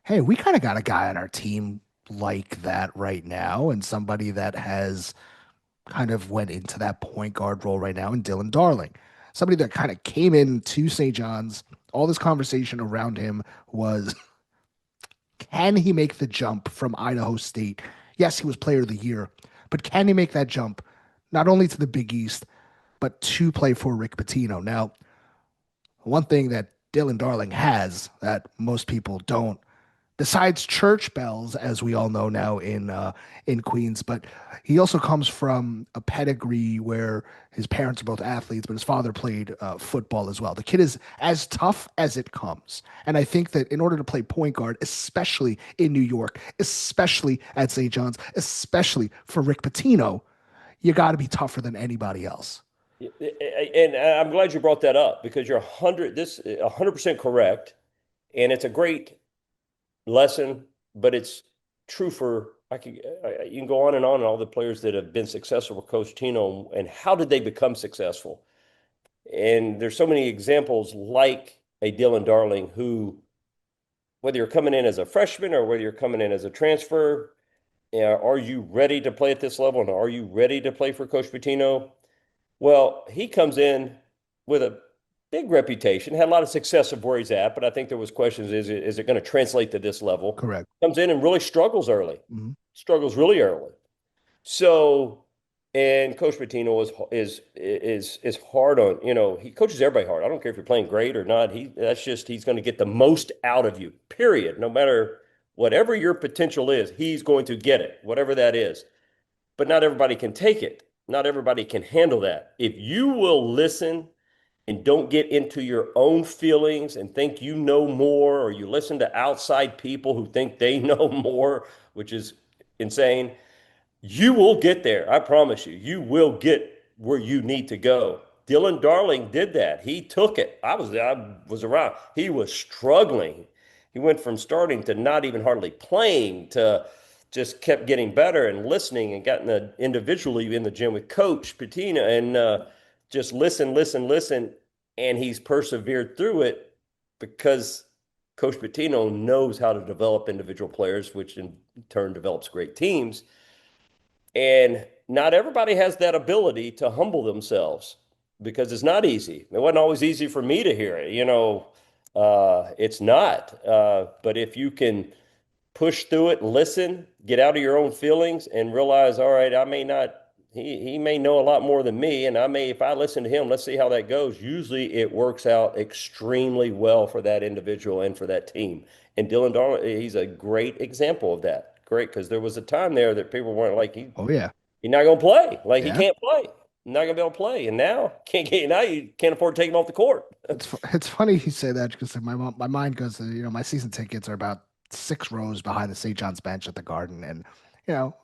hey, we kind of got a guy on our team like that right now, and somebody that has kind of went into that point guard role right now in Dylan Darling, somebody that kind of came into St. John's. All this conversation around him was, can he make the jump from Idaho State? Yes, he was player of the year, but can he make that jump not only to the Big East, but to play for Rick Pitino? Now, one thing that Dylan Darling has that most people don't, besides church bells, as we all know now in Queens, but he also comes from a pedigree where his parents are both athletes, but his father played football as well. The kid is as tough as it comes, and I think that in order to play point guard, especially in New York, especially at St. John's, especially for Rick Pitino, you got to be tougher than anybody else. And I'm glad you brought that up because you're 100% correct, and it's a great lesson, but it's true for you can go on and all the players that have been successful with Coach Tino and how did they become successful? And there's so many examples like a Dylan Darling who, whether you're coming in as a freshman or whether you're coming in as a transfer, are you ready to play at this level and are you ready to play for Coach Pitino? Well, he comes in with a big reputation, had a lot of success of where he's at, but I think there was questions, is it going to translate to this level? Correct. Comes in and really struggles early, Mhm. struggles really early. So, and Coach Pitino is hard on, he coaches everybody hard. I don't care if you're playing great or not. He's going to get the most out of you, period. No matter whatever your potential is, he's going to get it, whatever that is. But not everybody can take it. Not everybody can handle that. If you will listen and don't get into your own feelings and think you know more, or you listen to outside people who think they know more, which is insane, you will get there. I promise you. You will get where you need to go. Dylan Darling did that. He took it. I was around. He was struggling. He went from starting to not even hardly playing to just kept getting better and listening and gotten individually in the gym with Coach Patina and just listen, listen, listen. And he's persevered through it because Coach Pitino knows how to develop individual players, which in turn develops great teams. And not everybody has that ability to humble themselves because it's not easy. It wasn't always easy for me to hear it. It's not. But if you can push through it, listen, get out of your own feelings, and realize, all right, I may not. He may know a lot more than me, and if I listen to him, let's see how that goes. Usually, it works out extremely well for that individual and for that team. And Dylan Darling, he's a great example of that. Great, because there was a time there that people weren't like Oh yeah, he's not going to play, like he yeah. can't play, not going to be able to play, and now you can't afford to take him off the court. It's funny you say that because my mind goes to, my season tickets are about 6 rows behind the St. John's bench at the Garden, and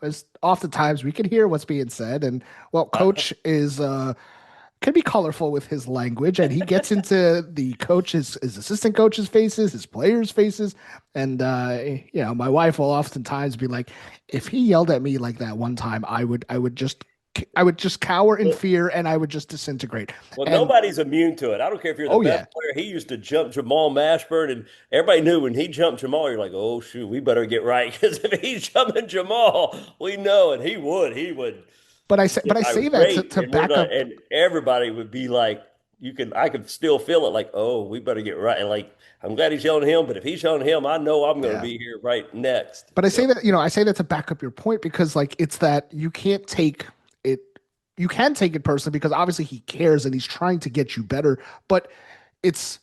as oftentimes we can hear what's being said, and well, Coach is can be colorful with his language, and he gets into the coaches, his assistant coaches' faces, his players' faces, and my wife will oftentimes be like, if he yelled at me like that one time, I would just cower in fear and I would just disintegrate. Well, And nobody's immune to it. I don't care if you're the oh best yeah, player. He used to jump Jamal Mashburn, and everybody knew when he jumped Jamal, you're like, oh, shoot, we better get right. Because if he's jumping Jamal, we know, and he would. He would but I say that to, irate, to and we're back not, up. and everybody would be like, I could still feel it, like, oh, we better get right. And like, I'm glad he's yelling at him, but if he's yelling at him, I know I'm going to Yeah. be here right next. But I So, say that, I say that to back up your point because like it's that you can't take it you can take it personally because obviously he cares and he's trying to get you better, but it's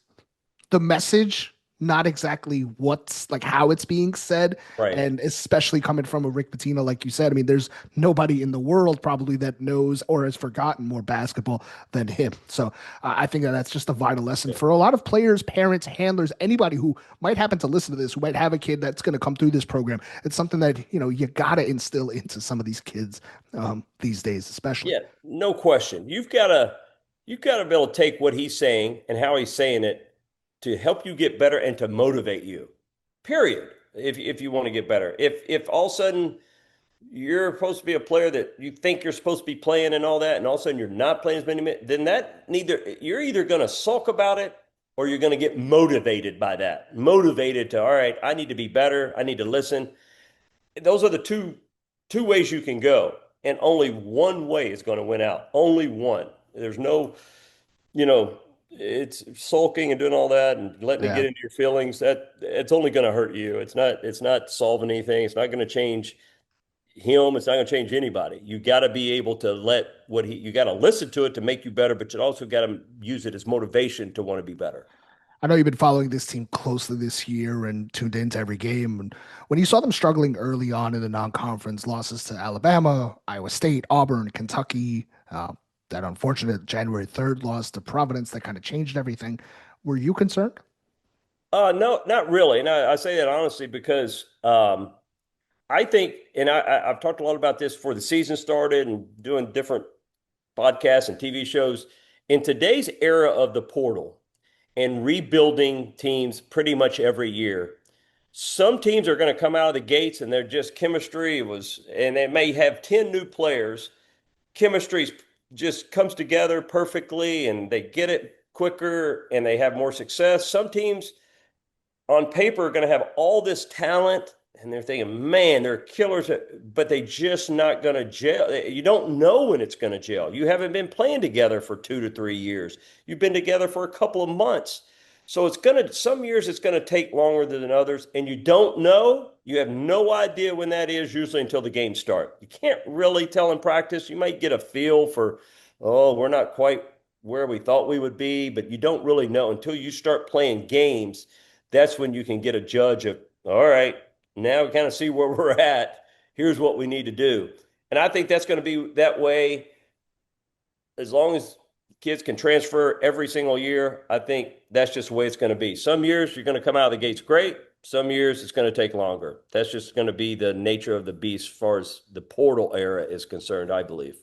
the message not exactly what's like how it's being said. Right. And especially coming from a Rick Pitino, like you said, I mean, there's nobody in the world probably that knows or has forgotten more basketball than him. So I think that that's just a vital lesson Yeah. for a lot of players, parents, handlers, anybody who might happen to listen to this, who might have a kid that's going to come through this program. It's something that, you got to instill into some of these kids these days, especially. Yeah, no question. You've got to be able to take what he's saying and how he's saying it to help you get better and to motivate you. Period. If you want to get better. If all of a sudden you're supposed to be a player that you think you're supposed to be playing and all that, and all of a sudden you're not playing as many minutes, then that neither you're either going to sulk about it or you're going to get motivated by that. Motivated to, all right, I need to be better. I need to listen. Those are the two ways you can go, and only one way is going to win out. Only one. There's no, you know, it's sulking and doing all that and letting it Yeah. get into your feelings. That it's only going to hurt you. It's not solving anything. It's not going to change him. It's not going to change anybody. You got to be able to let you got to listen to it to make you better, but you also got to use it as motivation to want to be better. I know you've been following this team closely this year and tuned into every game. And when you saw them struggling early on in the non-conference losses to Alabama, Iowa State, Auburn, Kentucky, that unfortunate January 3rd loss to Providence that kind of changed everything, were you concerned? No, not really. And I say that honestly because I think, and I've talked a lot about this before the season started and doing different podcasts and TV shows. In today's era of the portal and rebuilding teams pretty much every year, some teams are going to come out of the gates and they're just chemistry was, and they may have 10 new players. Chemistry just comes together perfectly and they get it quicker and they have more success. Some teams on paper are going to have all this talent and they're thinking, man, they're killers, but they just not going to gel. You don't know when it's going to gel. You haven't been playing together for 2 to 3 years. You've been together for a couple of months. So some years it's going to take longer than others, and you don't know. You have no idea when that is usually until the games start. You can't really tell in practice. You might get a feel for, oh, we're not quite where we thought we would be, but you don't really know until you start playing games. That's when you can get a judge of, all right, now we kind of see where we're at. Here's what we need to do. And I think that's going to be that way as long as kids can transfer every single year. I think that's just the way it's going to be. Some years you're going to come out of the gates great. Some years it's going to take longer. That's just going to be the nature of the beast as far as the portal era is concerned, I believe.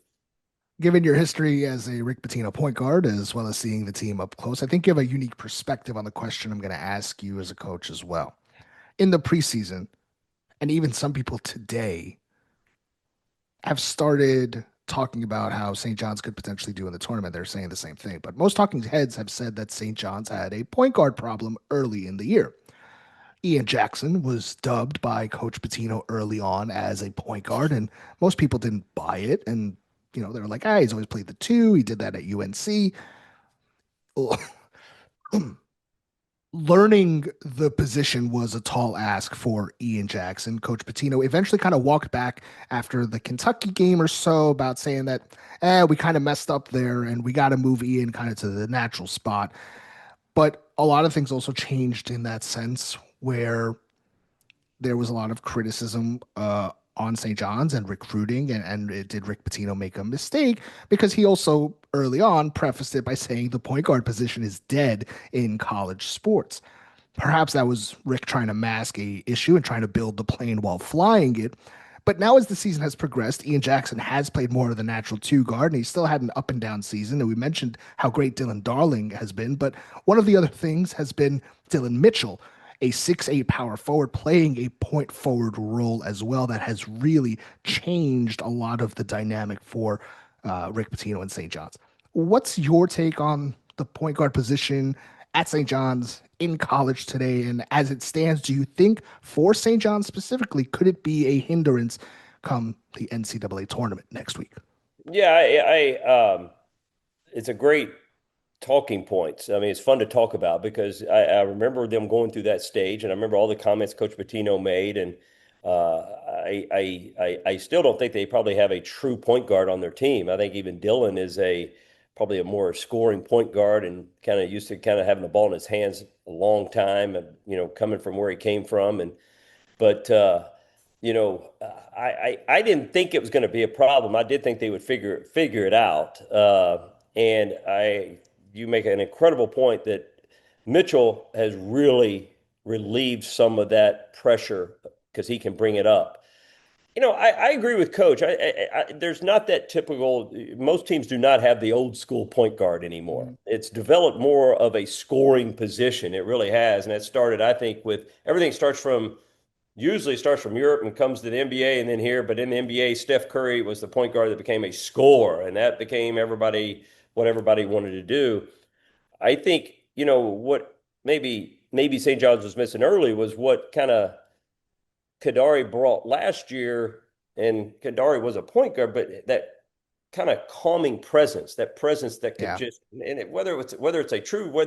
Given your history as a Rick Pitino point guard, as well as seeing the team up close, I think you have a unique perspective on the question I'm going to ask you as a coach as well. In the preseason, and even some people today have started talking about how St. John's could potentially do in the tournament. They're saying the same thing, but most talking heads have said that St. John's had a point guard problem early in the year. Ian Jackson was dubbed by Coach Pitino early on as a point guard, and most people didn't buy it. And, they were like, he's always played the two. He did that at UNC. Learning the position was a tall ask for Ian Jackson. Coach Pitino eventually kind of walked back after the Kentucky game or so about saying that, we kind of messed up there and we got to move Ian kind of to the natural spot. But a lot of things also changed in that sense where there was a lot of criticism on St. John's and recruiting, and did Rick Pitino make a mistake because he also early on prefaced it by saying the point guard position is dead in college sports. Perhaps that was Rick trying to mask a issue and trying to build the plane while flying it. But now, as the season has progressed, Ian Jackson has played more of the natural two guard, and he still had an up and down season. And we mentioned how great Dylan Darling has been. But one of the other things has been Dylan Mitchell, a 6'8" power forward, playing a point forward role as well. That has really changed a lot of the dynamic for Rick Pitino and St. John's. What's your take on the point guard position at St. John's in college today? And as it stands, do you think for St. John's specifically, could it be a hindrance come the NCAA tournament next week? Yeah, it's a great talking points. I mean, it's fun to talk about because I remember them going through that stage, and I remember all the comments Coach Pitino made, and I still don't think they probably have a true point guard on their team. I think even Dylan is probably a more scoring point guard and kind of used to kind of having the ball in his hands a long time, and coming from where he came from, and but I didn't think it was going to be a problem. I did think they would figure it out. And you make an incredible point that Mitchell has really relieved some of that pressure because he can bring it up. I agree with Coach. There's not that typical. Most teams do not have the old school point guard anymore. Mhm. It's developed more of a scoring position. It really has, and it started, I think, with everything usually starts from Europe and comes to the NBA and then here. But in the NBA, Steph Curry was the point guard that became a scorer, and that became what everybody wanted to do. I think what maybe St. John's was missing early was what kind of Kadari brought last year, and Kadari was a point guard, but that kind of calming presence, that presence that could Yeah. just, and whether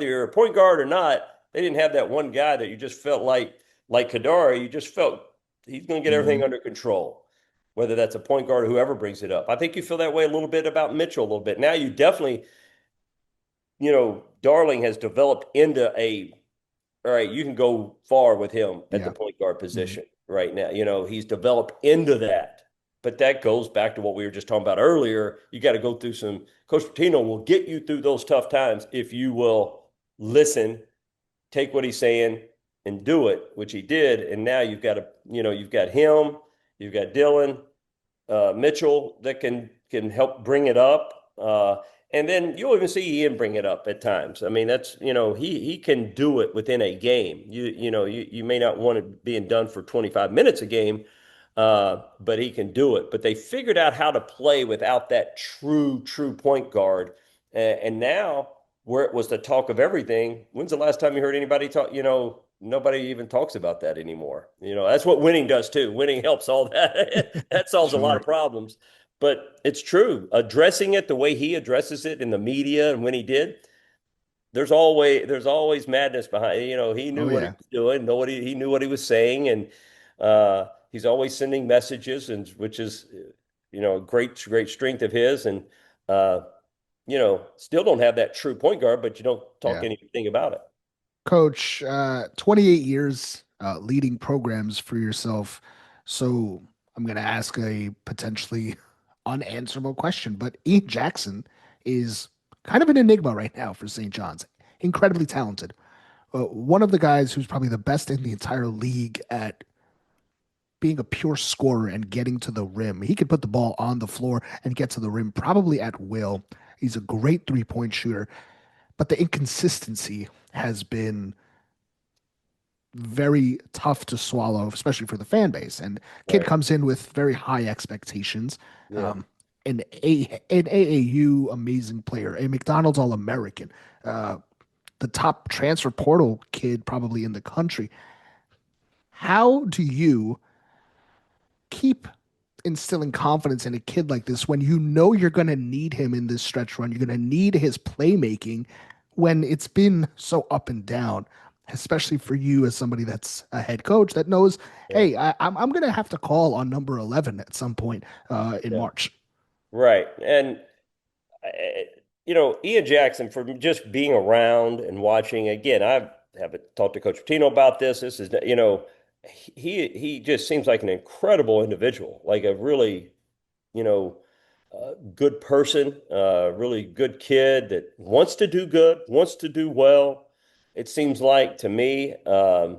you're a point guard or not, they didn't have that one guy that you just felt like Kadari, you just felt he's going to get everything Hmm. under control, whether that's a point guard or whoever brings it up. I think you feel that way a little bit about Mitchell a little bit. Now you definitely, Darling has developed into all right, you can go far with him at the Yeah. point guard Hmm. position right now. He's developed into that. But that goes back to what we were just talking about earlier. You got to go through Coach Pitino will get you through those tough times if you will listen, take what he's saying, and do it, which he did. And now you've got him, you've got Dylan, Mitchell that can help bring it up. And then you'll even see Ian bring it up at times. I mean, that's he can do it within a game. You may not want it being done for 25 minutes a game, but he can do it. But they figured out how to play without that true point guard. And now where it was the talk of everything. When's the last time you heard anybody talk? Nobody even talks about that anymore. That's what winning does too. Winning helps all that. That solves a lot Sure. of problems. But it's true. Addressing it the way he addresses it in the media and when he did, there's always madness behind. He Oh knew what he yeah. was doing, he knew what he was saying, and he's always sending messages, and which is a great strength of his. And uh, still don't have that true point guard, but you don't talk Yeah. anything about it. Coach, 28 years leading programs for yourself. So I'm going to ask a potentially unanswerable question, but Ian Jackson is kind of an enigma right now for St. John's. Incredibly talented. One of the guys who's probably the best in the entire league at being a pure scorer and getting to the rim. He could put the ball on the floor and get to the rim probably at will. He's a great three-point shooter, but the inconsistency has been very tough to swallow, especially for the fan base. And kid Right. comes in with very high expectations. Yeah. Um, an AAU amazing player, a McDonald's All American, the top transfer portal kid probably in the country. How do you keep instilling confidence in a kid like this when you know you're going to need him in this stretch run? You're going to need his playmaking when it's been so up and down, especially for you as somebody that's a head coach that knows, Yeah. hey, I'm going to have to call on number 11 at some point in Yeah. March. Right. And uh, Ian Jackson, for just being around and watching again, I haven't talked to Coach Pitino about this. This is, he just seems like an incredible individual, like a really, you know, good person, really good kid that wants to do good, wants to do well. It seems like to me, and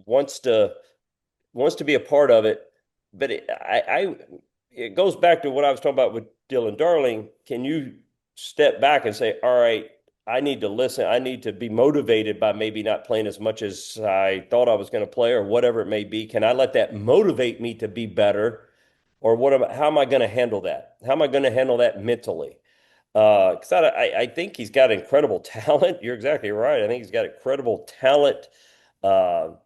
wants to be a part of it. But it goes back to what I was talking about with Dylan Darling. Can you step back and say, all right, I need to listen. I need to be motivated by maybe not playing as much as I thought I was going to play or whatever it may be. Can I let that motivate me to be better? Or how am I going to handle that? How am I going to handle that mentally? Because I think he's got incredible talent. You're exactly right. I think he's got incredible talent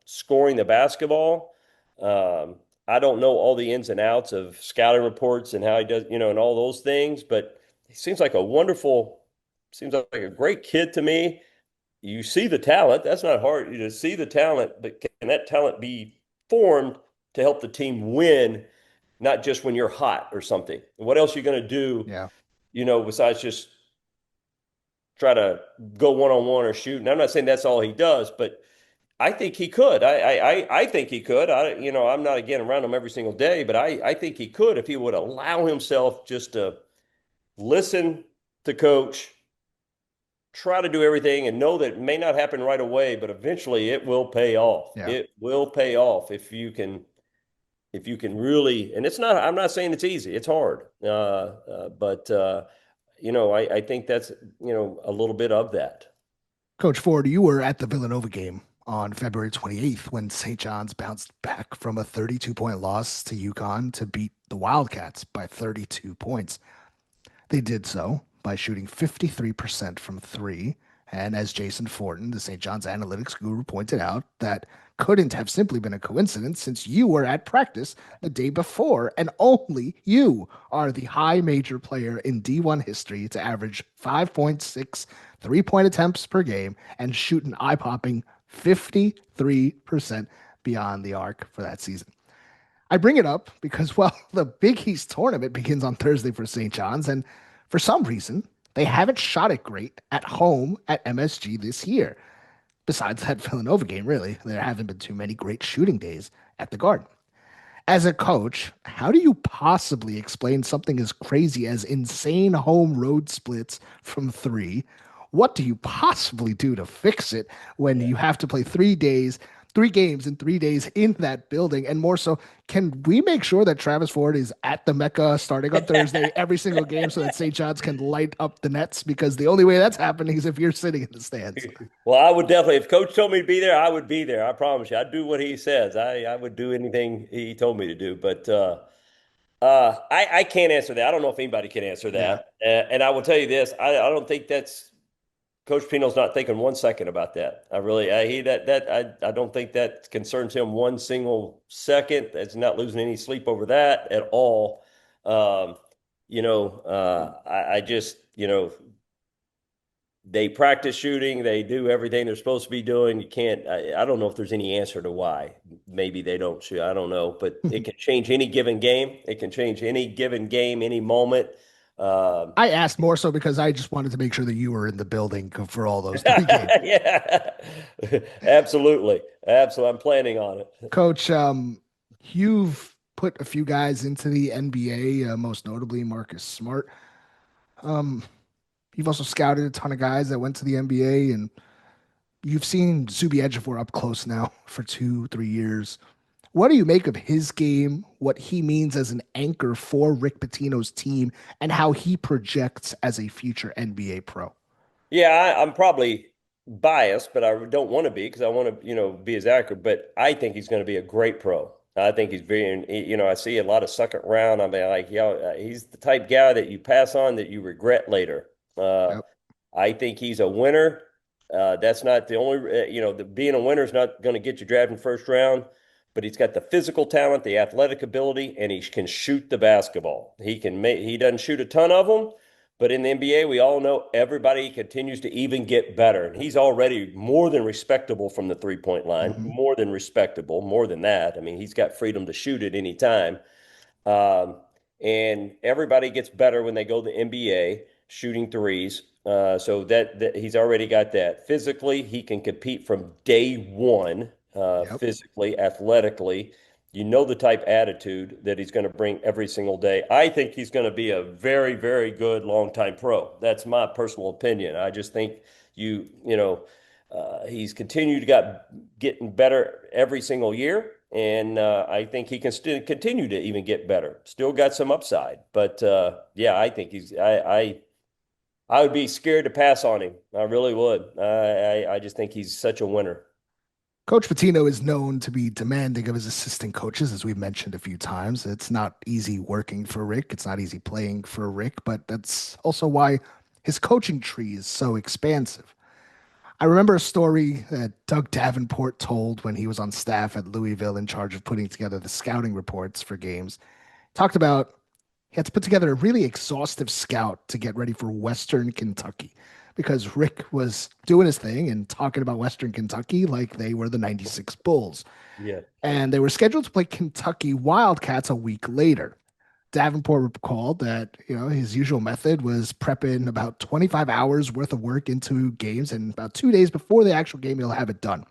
scoring the basketball. Um, I don't know all the ins and outs of scouting reports and how he does, and all those things, but he seems like a great kid to me. You see the talent. That's not hard. You just see the talent, but can that talent be formed to help the team win, not just when you're hot or something? What else are you going to do, Yeah. besides just try to go one-on-one or shoot. And I'm not saying that's all he does, but I think he could. I think he could. I'm not again around him every single day, but I think he could if he would allow himself just to listen to coach, try to do everything, and know that it may not happen right away, but eventually it will pay off. Yeah. It will pay off if you can really. And it's not. I'm not saying it's easy. It's hard. But I think that's a little bit of that. Coach Ford, you were at the Villanova game on February 28th when St. John's bounced back from a 32-point loss to UConn to beat the Wildcats by 32 points. They did so by shooting 53% from three. And as Jason Fortin, the St. John's analytics guru, pointed out, that couldn't have simply been a coincidence since you were at practice the day before, and only you are the high major player in D1 history to average 5.6 3-point attempts per game and shoot an eye-popping 53% beyond the arc for that season. I bring it up because, well, the Big East tournament begins on Thursday for St. John's, and for some reason, they haven't shot it great at home at MSG this year. Besides that Villanova game, really, there haven't been too many great shooting days at the Garden. As a coach, how do you possibly explain something as crazy as insane home road splits from three? What do you possibly do to fix it when you have to play 3 games in 3 days in that building? And more so, can we make sure that Travis Ford is at the Mecca starting on Thursday every single game so that St. John's can light up the nets? Because the only way that's happening is if you're sitting in the stands. Well, I would definitely, if Coach told me to be there, I would be there. I promise you. I'd do what he says. I would do anything he told me to do. But I can't answer that. I don't know if anybody can answer Yeah. that. And I will tell you this: I don't think that's Coach Pino's not thinking 1 second about that. I really, I don't think that concerns him 1 single second. That's not losing any sleep over that at all. Um, I just, they practice shooting. They do everything they're supposed to be doing. You can't. I don't know if there's any answer to why. Maybe they don't shoot. I don't know, but it can change any given game. It can change any given game, any moment. Um, I asked more so because I just wanted to make sure that you were in the building for all those 3 games. yeah, absolutely, absolutely. I'm planning on it. Coach, you've put a few guys into the NBA, most notably Marcus Smart. Um, you've also scouted a ton of guys that went to the NBA, and you've seen Zuby Ejiofor up close now for 2, 3 years. What do you make of his game, what he means as an anchor for Rick Pitino's team, and how he projects as a future NBA pro? Yeah, I'm probably biased, but I don't want to be because I want to, be as accurate. But I think he's going to be a great pro. I think he's very, I see a lot of second round. I mean, like, he's the type guy that you pass on that you regret later. Uh, Yep. I think he's a winner. That's not the only, being a winner is not going to get you drafted in first round, but he's got the physical talent, the athletic ability, and he can shoot the basketball. He doesn't shoot a ton of them, but in the NBA, we all know everybody continues to even get better. And he's already more than respectable from the 3-point line, Mhm. more than respectable, more than that. I mean, he's got freedom to shoot at any time. Um, and everybody gets better when they go to the NBA shooting threes. So that he's already got that. Physically, he can compete from day one, Yep. physically, athletically. You know the type attitude that he's going to bring every single day. I think he's going to be a very, very good longtime pro. That's my personal opinion. I just think he's continued to getting better every single year, and I think he can still continue to even get better. Still got some upside, but yeah, I think he's. I would be scared to pass on him. I really would. I just think he's such a winner. Coach Pitino is known to be demanding of his assistant coaches, as we've mentioned a few times. It's not easy working for Rick. It's not easy playing for Rick, but that's also why his coaching tree is so expansive. I remember a story that Doug Davenport told when he was on staff at Louisville in charge of putting together the scouting reports for games. Talked about he had to put together a really exhaustive scout to get ready for Western Kentucky because Rick was doing his thing and talking about Western Kentucky like they were the 96 Bulls. Yeah. And they were scheduled to play Kentucky Wildcats a week later. Davenport recalled that, his usual method was prepping about 25 hours worth of work into games, and about 2 days before the actual game, he'll have it done.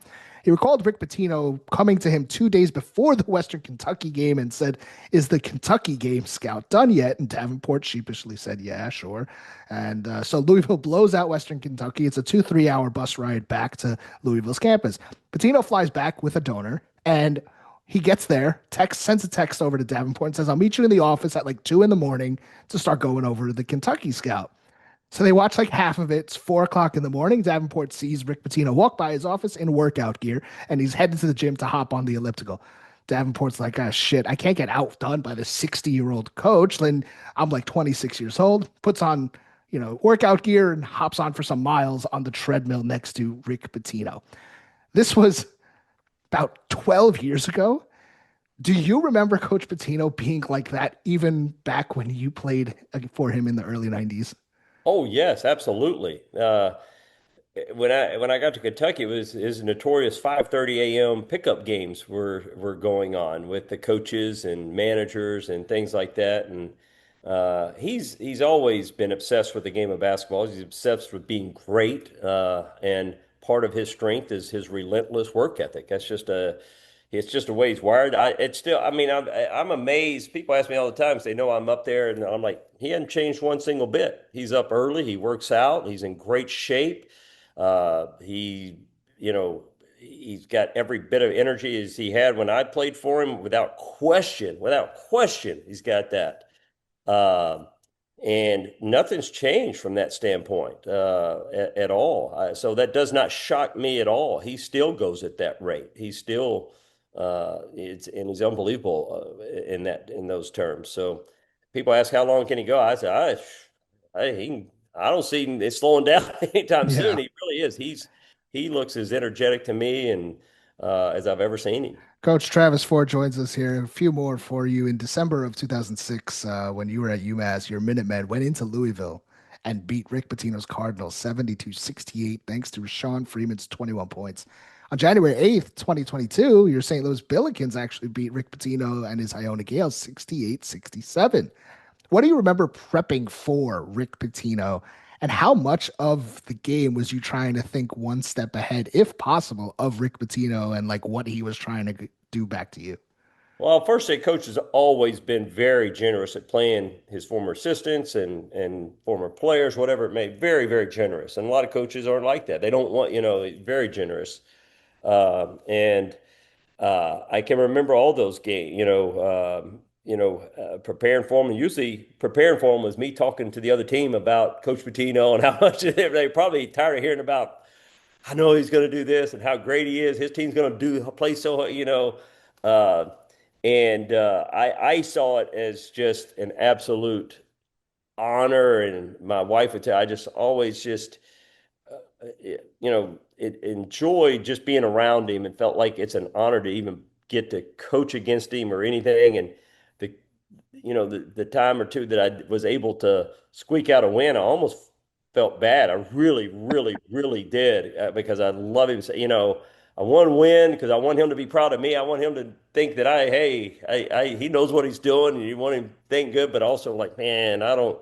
He recalled Rick Pitino coming to him 2 days before the Western Kentucky game and said, "Is the Kentucky game scout done yet?" And Davenport sheepishly said, "Yeah, sure." And so Louisville blows out Western Kentucky. It's a 2, 3 hour bus ride back to Louisville's campus. Pitino flies back with a donor, and he gets there, sends a text over to Davenport and says, "I'll meet you in the office at like 2 in the morning to start going over the Kentucky scout." So they watch like half of it. It's 4 o'clock in the morning. Davenport sees Rick Pitino walk by his office in workout gear, and he's heading to the gym to hop on the elliptical. Davenport's like, "Ah, shit, I can't get outdone by the 60-year-old coach." Then I'm like 26 years old, puts on, workout gear and hops on for some miles on the treadmill next to Rick Pitino. This was about 12 years ago. Do you remember Coach Pitino being like that even back when you played for him in the early 90s? Oh yes, absolutely. When I got to Kentucky, it was his notorious 5:30 a.m. pickup games were going on with the coaches and managers and things like that. And he's always been obsessed with the game of basketball. He's obsessed with being great, and part of his strength is his relentless work ethic. It's just a way he's wired. It's still, I mean, I'm amazed. People ask me all the time, they know I'm up there, and I'm like, he hasn't changed one single bit. He's up early, he works out, he's in great shape. He, you know, he's got every bit of energy as he had when I played for him, without question, without question, he's got that. Um, and nothing's changed from that standpoint at all. So that does not shock me at all. He still goes at that rate. He's still he's unbelievable in those terms. So people ask how long can he go? I say I don't see him slowing down anytime soon. Yeah. He really is. He looks as energetic to me and as I've ever seen him. Coach Travis Ford joins us here. A few more for you. In December of 2006, when you were at UMass, your Minutemen went into Louisville and beat Rick Pitino's Cardinals 70-68, thanks to Rashawn Freeman's 21 points. On January 8th, 2022, your St. Louis Billikens actually beat Rick Pitino and his Iona Gales 68-67. What do you remember prepping for Rick Pitino, and how much of the game was you trying to think one step ahead, if possible, of Rick Pitino and like what he was trying to do back to you? Well, first state coach has always been very generous at playing his former assistants and former players, whatever it may. Very, very generous. And a lot of coaches aren't like that. They don't want, very generous. And I can remember all those games, preparing for them. And usually preparing for them was me talking to the other team about Coach Pitino and how much they're probably tired of hearing about. I know he's going to do this and how great he is. His team's going to play so, uh, and I saw it as just an absolute honor. And my wife would tell, I just always just enjoyed just being around him and felt like it's an honor to even get to coach against him or anything. And the the time or two that I was able to squeak out a win, I almost felt bad. I really, really, really did because I love him. So, I want to win because I want him to be proud of me. I want him to think that he knows what he's doing, and you want him to think good, but also like, man, I don't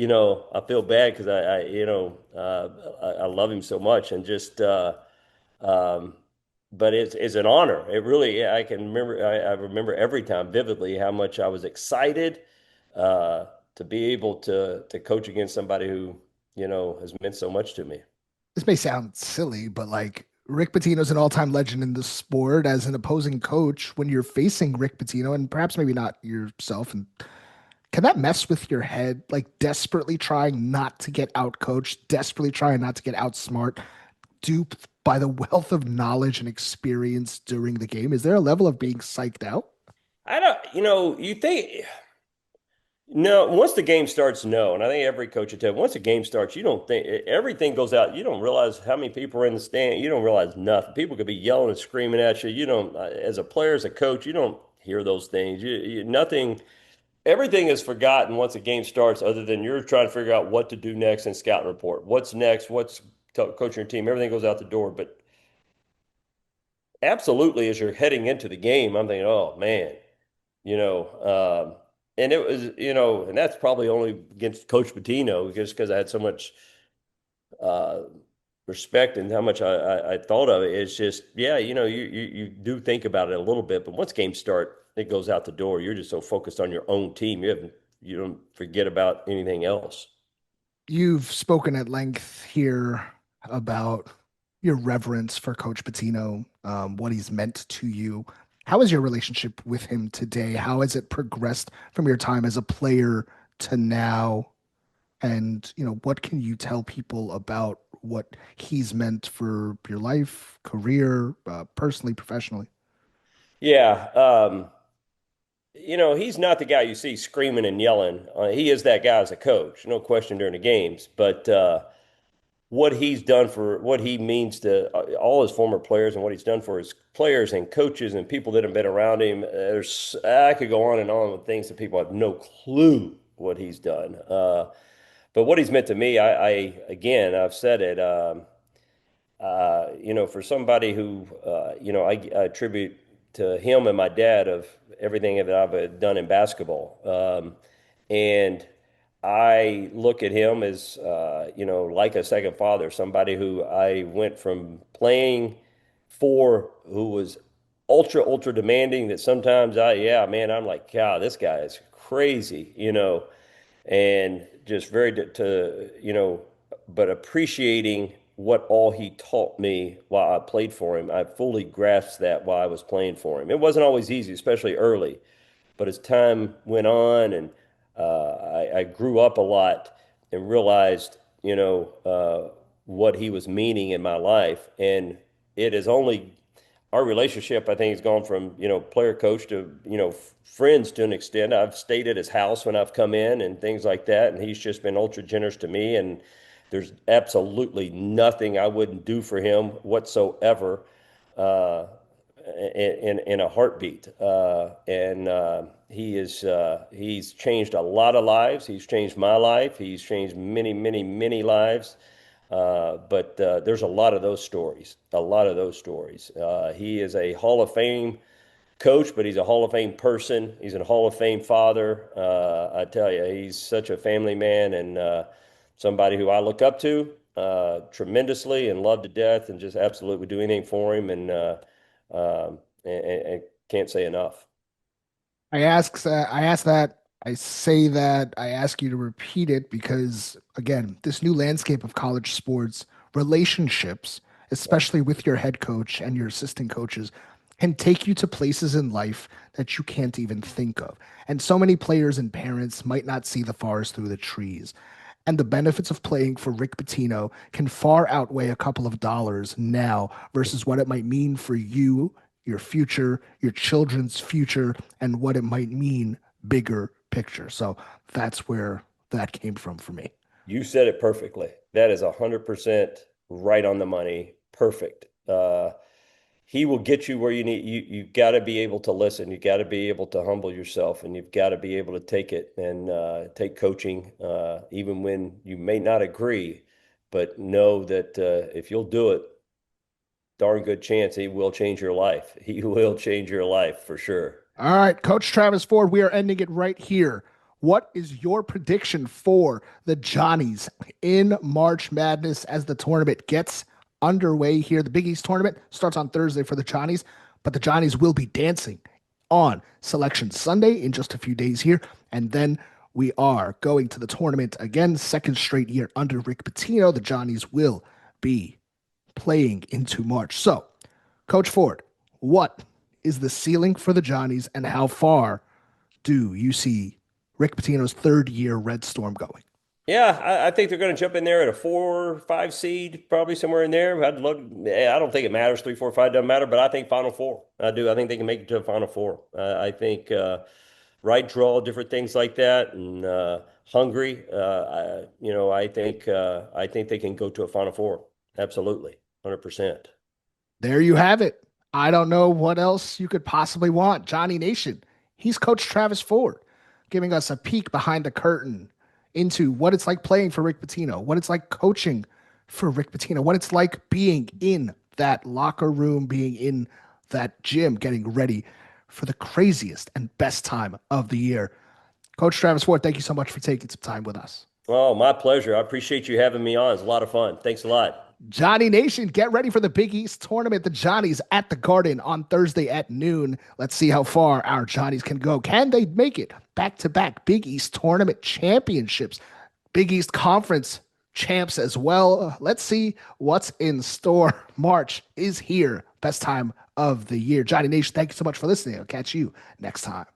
I feel bad because I love him so much and just, um, but it's an honor. It really, I can remember, I remember every time vividly how much I was excited, uh, to be able to coach against somebody who, has meant so much to me. This may sound silly, but like Rick Pitino's an all-time legend in the sport. As an opposing coach, when you're facing Rick Pitino, and perhaps maybe not yourself, and can that mess with your head? Like desperately trying not to get out coached, desperately trying not to get outsmart, duped by the wealth of knowledge and experience during the game. Is there a level of being psyched out? I don't, you think. No, once the game starts, no. And I think every coach will tell you, once the game starts, you don't think everything goes out. You don't realize how many people are in the stand. You don't realize nothing. People could be yelling and screaming at you. You don't, as a player, as a coach, you don't hear those things. Nothing, everything is forgotten once the game starts, other than you're trying to figure out what to do next in scouting report. What's next? What's coaching your team? Everything goes out the door. But absolutely, as you're heading into the game, I'm thinking, oh man, you know, and it was, and that's probably only against Coach Pitino, just because I had so much uh, respect and how much I thought of it. It's just, yeah, you do think about it a little bit, but once games start, it goes out the door. You're just so focused on your own team, you don't forget about anything else. You've spoken at length here about your reverence for Coach Pitino, what he's meant to you. How is your relationship with him today? How has it progressed from your time as a player to now? And, what can you tell people about what he's meant for your life, career, personally, professionally? Yeah, he's not the guy you see screaming and yelling. He is that guy as a coach, no question during the games. But what he means to all his former players and what he's done for his players and coaches and people that have been around him. I could go on and on with things that people have no clue what he's done. But what he's meant to me, again, I've said it. For somebody who, I attribute to him and my dad of everything that I've done in basketball. And I look at him as, like a second father, somebody who I went from playing for, who was ultra demanding, that sometimes yeah, man, I'm like, God, this guy is crazy, and just very but appreciating what all he taught me while I played for him. I fully grasped that while I was playing for him. It wasn't always easy, especially early, but as time went on and I grew up a lot and realized, what he was meaning in my life. And it is only our relationship, I think, has gone from, player coach to, friends to an extent. I've stayed at his house when I've come in and things like that. And he's just been ultra generous to me. And there's absolutely nothing I wouldn't do for him whatsoever. Uh, in a heartbeat. And he's changed a lot of lives. He's changed my life. He's changed many lives. But there's a lot of those stories. A lot of those stories. He is a Hall of Fame coach, but he's a Hall of Fame person. He's a Hall of Fame father. I tell you, he's such a family man and somebody who I look up to tremendously and love to death, and just absolutely would do anything for him. And can't say enough. I ask that, I say that, I ask you to repeat it because, again, this new landscape of college sports, relationships, especially with your head coach and your assistant coaches, can take you to places in life that you can't even think of. And so many players and parents might not see the forest through the trees. And the benefits of playing for Rick Pitino can far outweigh a couple of dollars now versus what it might mean for you, your future, your children's future, and what it might mean bigger picture. So that's where that came from for me. You said it perfectly. That is 100% right on the money. Perfect. He will get you where you need. You got to be able to listen. You got to be able to humble yourself, and you've got to be able to take it and take coaching, even when you may not agree. But know that if you'll do it, darn good chance he will change your life. He will change your life for sure. All right, Coach Travis Ford, we are ending it right here. What is your prediction for the Johnnies in March Madness as the tournament gets underway here? The Big East tournament starts on Thursday for the Johnnies, but the Johnnies will be dancing on Selection Sunday in just a few days here. And then we are going to the tournament again, second straight year under Rick Pitino. The Johnnies will be playing into March. So, Coach Ford, what is the ceiling for the Johnnies, and how far do you see Rick Pitino's third year Red Storm going? Yeah, I think they're going to jump in there at a 4 or 5 seed, probably somewhere in there. I'd look. I don't think it matters. 3, 4, 5 doesn't matter, but I think Final Four. I do. I think they can make it to a Final Four. I think right draw, different things like that, and hungry. I think they can go to a Final Four. Absolutely, 100%. There you have it. I don't know what else you could possibly want. Johnny Nation, he's Coach Travis Ford, giving us a peek behind the curtain into what it's like playing for Rick Pitino, what it's like coaching for Rick Pitino, what it's like being in that locker room, being in that gym, getting ready for the craziest and best time of the year. Coach Travis Ford, thank you so much for taking some time with us. Oh, my pleasure. I appreciate you having me on. It's a lot of fun. Thanks a lot. Johnny Nation, get ready for the Big East tournament. The Johnnies at the Garden on Thursday at noon. Let's see how far our Johnnies can go. Can they make it back-to-back Big East tournament championships? Big East Conference champs as well. Let's see what's in store. March is here. Best time of the year. Johnny Nation, thank you so much for listening. I'll catch you next time.